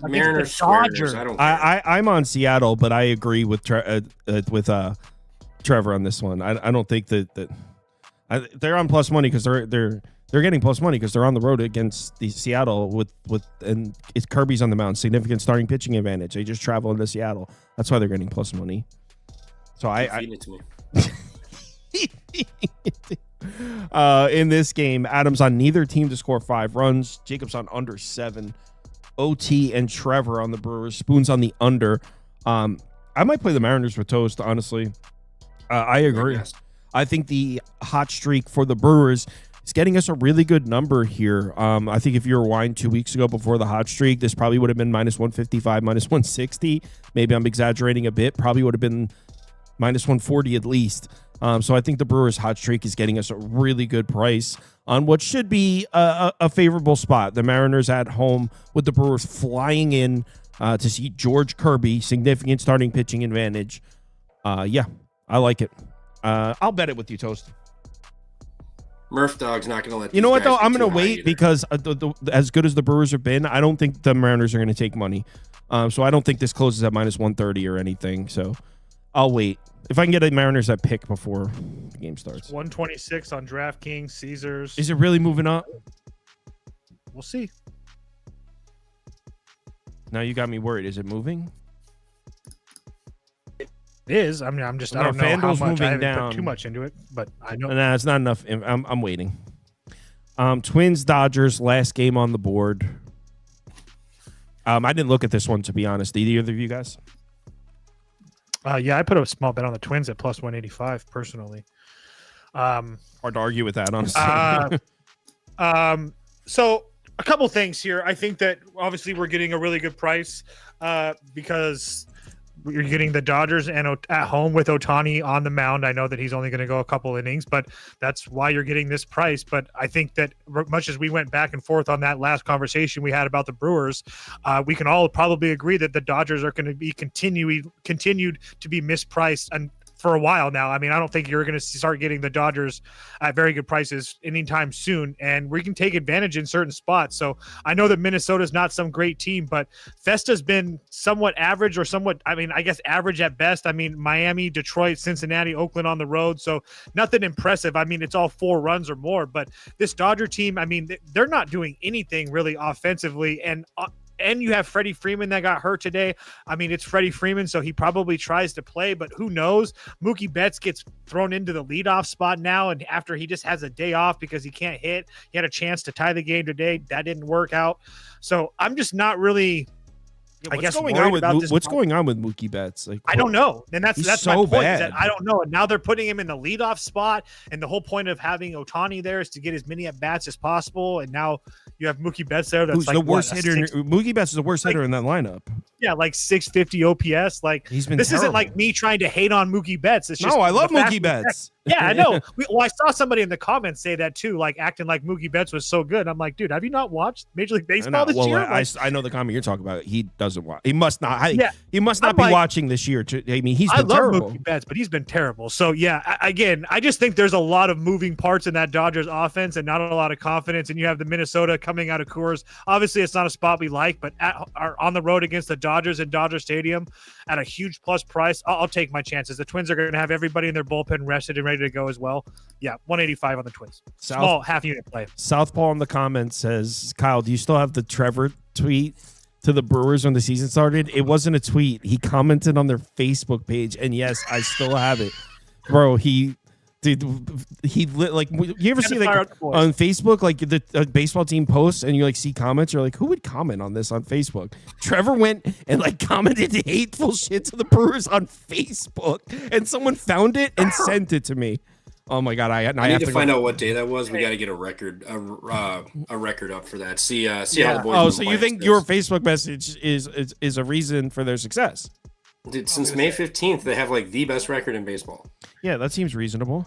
Mariners, Dodgers. I don't care. I'm on Seattle, but I agree with Trevor on this one. I don't think that they're on plus money because they're getting plus money because they're on the road against the Seattle and it's Kirby's on the mound, significant starting pitching advantage. They just travel into Seattle. That's why they're getting plus money. So Feed it to me. In this game, Adams on neither team to score 5 runs. Jacobs on under 7. OT and Trevor on the Brewers. Spoons on the under. I might play the Mariners with toast, honestly. I agree. I think the hot streak for the Brewers is getting us a really good number here. I think if you were wine 2 weeks ago before the hot streak, this probably would have been minus 155, minus 160. Maybe I'm exaggerating a bit. Probably would have been minus 140 at least. So I think the Brewers hot streak is getting us a really good price on what should be a favorable spot. The Mariners at home with the Brewers flying in to see George Kirby, significant starting pitching advantage. Yeah, I like it. I'll bet it with you, Toast. Murph Dog's not going to let you know what, though? I'm going to wait because as good as the Brewers have been, I don't think the Mariners are going to take money. So I don't think this closes at minus 130 or anything. So I'll wait. If I can get a Mariners that pick before the game starts. 126 on DraftKings, Caesars. Is it really moving up? We'll see. Now you got me worried. Is it moving? It is. I mean, I don't know FanDuel's how much. moving I haven't down. put too much into it, but I know. Nah, it's not enough. I'm waiting. Twins, Dodgers, last game on the board. I didn't look at this one, to be honest. Did either of you guys? Yeah, I put a small bet on the Twins at plus 185 personally. Hard to argue with that, honestly. So a couple things here. I think that obviously we're getting a really good price because you're getting the Dodgers and at home with Ohtani on the mound. I know that he's only going to go a couple innings, but that's why you're getting this price. But I think that much as we went back and forth on that last conversation we had about the Brewers, we can all probably agree that the Dodgers are going to be continued to be mispriced and for a while now. I mean, I don't think you're going to start getting the Dodgers at very good prices anytime soon, and we can take advantage in certain spots. So I know that Minnesota's not some great team, but Festa's been somewhat average or somewhat, I mean, I guess average at best. I mean, Miami, Detroit, Cincinnati, Oakland on the road. So nothing impressive. I mean, it's all 4 runs or more, but this Dodger team, I mean, they're not doing anything really offensively, and you have Freddie Freeman that got hurt today. I mean, it's Freddie Freeman, so he probably tries to play, but who knows? Mookie Betts gets thrown into the leadoff spot now, and after he just has a day off because he can't hit. He had a chance to tie the game today. That didn't work out. So I'm just not really what's going on with Mookie Betts? Like, I don't know, and that's so my point. bad. Is that I don't know, and now they're putting him in the leadoff spot, and the whole point of having Ohtani there is to get as many at bats as possible. And now you have Mookie Betts there. That's who's like the worst hitter. Mookie Betts is the worst hitter in that lineup. Yeah, like 650 OPS. Like he's been. This terrible. isn't like me trying to hate on Mookie Betts. It's just I love Mookie Betts. Yeah, I know. I saw somebody in the comments say that too, like acting like Mookie Betts was so good. I'm like, dude, have you not watched Major League Baseball this year? I know the comment you're talking about. He doesn't doesn't watch. He must not. Yeah. He must not I'm be like- watching this year. I mean, he's I been love terrible. Mookie Betts, but he's been terrible. So yeah, again, I just think there's a lot of moving parts in that Dodgers offense and not a lot of confidence. And you have the Minnesota coming out of Coors. Obviously, it's not a spot we like, but are on the road against the Dodgers in Dodger Stadium at a huge plus price. I'll take my chances. The Twins are going to have everybody in their bullpen rested and ready to go as well. Yeah, 185 on the Twins. Small half unit play. Southpaw in the comments says, Kyle, do you still have the Trevor tweet to the Brewers when the season started? It wasn't a tweet. He commented on their Facebook page, and yes, I still have it, bro. You ever see like on Facebook, like the baseball team posts, and you like see comments, you're like, who would comment on this on Facebook? Trevor went and like commented hateful shit to the Brewers on Facebook, and someone found it and sent it to me. Oh my god! I need to find out what day that was. We got to get a record, a record up for that. See how the boys. Oh, so you think your Facebook message is a reason for their success? Dude, since May 15th, they have like the best record in baseball. Yeah, that seems reasonable.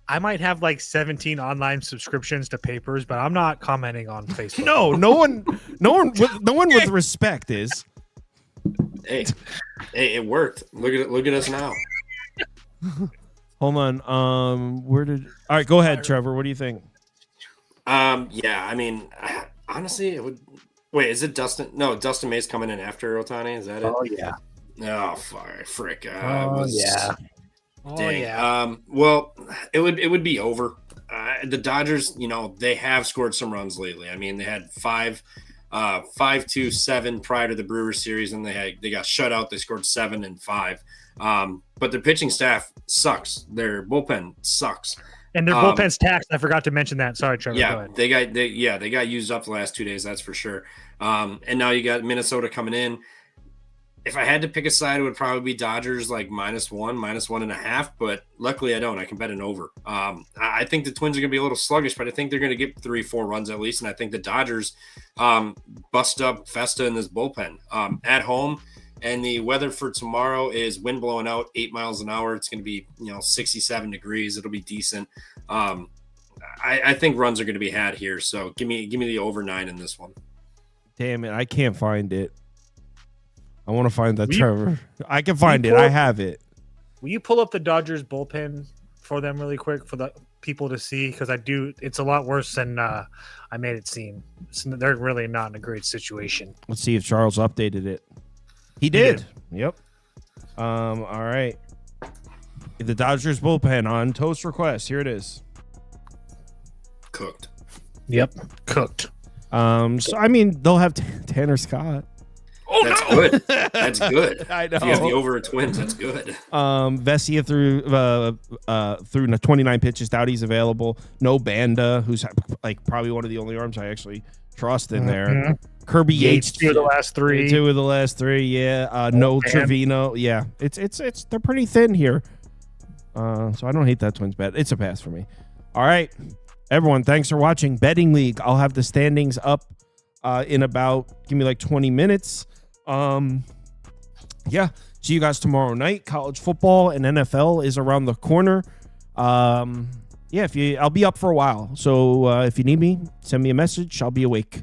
I might have like 17 online subscriptions to papers, but I'm not commenting on Facebook. No one with respect is. Hey, it worked. Look at us now. Hold on. All right, go ahead, Trevor. What do you think? Yeah, I mean, honestly, it would. Wait, is it Dustin? No, Dustin May's coming in after Ohtani. Is that it? Oh yeah. Oh, frick. Yeah. Dang. Yeah. Well, it would be over. The Dodgers, they have scored some runs lately. I mean, they had 5-2-7 prior to the Brewers series, and they got shut out. They scored 7 and 5. But their pitching staff sucks. Their bullpen sucks. And their bullpen's taxed. I forgot to mention that. Sorry, Trevor. Yeah, go ahead. they got used up the last 2 days. That's for sure. And now you got Minnesota coming in. If I had to pick a side, it would probably be Dodgers, like -1, -1.5. But luckily, I don't. I can bet an over. I think the Twins are going to be a little sluggish, but I think they're going to get 3-4 runs at least. And I think the Dodgers bust up Festa in this bullpen at home. And the weather for tomorrow is wind blowing out 8 miles an hour. It's going to be 67 degrees. It'll be decent. I think runs are going to be had here. So give me the over 9 in this one. Damn it, I can't find it. I want to find that, Trevor. I can find it. I have it. Will you pull up the Dodgers bullpen for them really quick for the people to see? Because it's a lot worse than I made it seem. So they're really not in a great situation. Let's see if Charles updated it. He did. Yep. All right. The Dodgers bullpen on Toast request. Here it is. Cooked. Yep. Cooked. So I mean, they'll have Tanner Scott. That's good. That's good. I know. If you have the over Twins, that's good. Vesia through 29 pitches. Doughty's available. No Banda, who's like probably one of the only arms I actually trust in there. Mm-hmm. Kirby Yates, 2 of the last 3. 2 of the last 3. Yeah. No Trevino. Yeah. It's they're pretty thin here. So I don't hate that Twins bet. It's a pass for me. All right, everyone. Thanks for watching Betting League. I'll have the standings up in about give me like 20 minutes. Yeah, see you guys tomorrow night. College football and NFL is around the corner. Yeah, I'll be up for a while. So if you need me, send me a message. I'll be awake.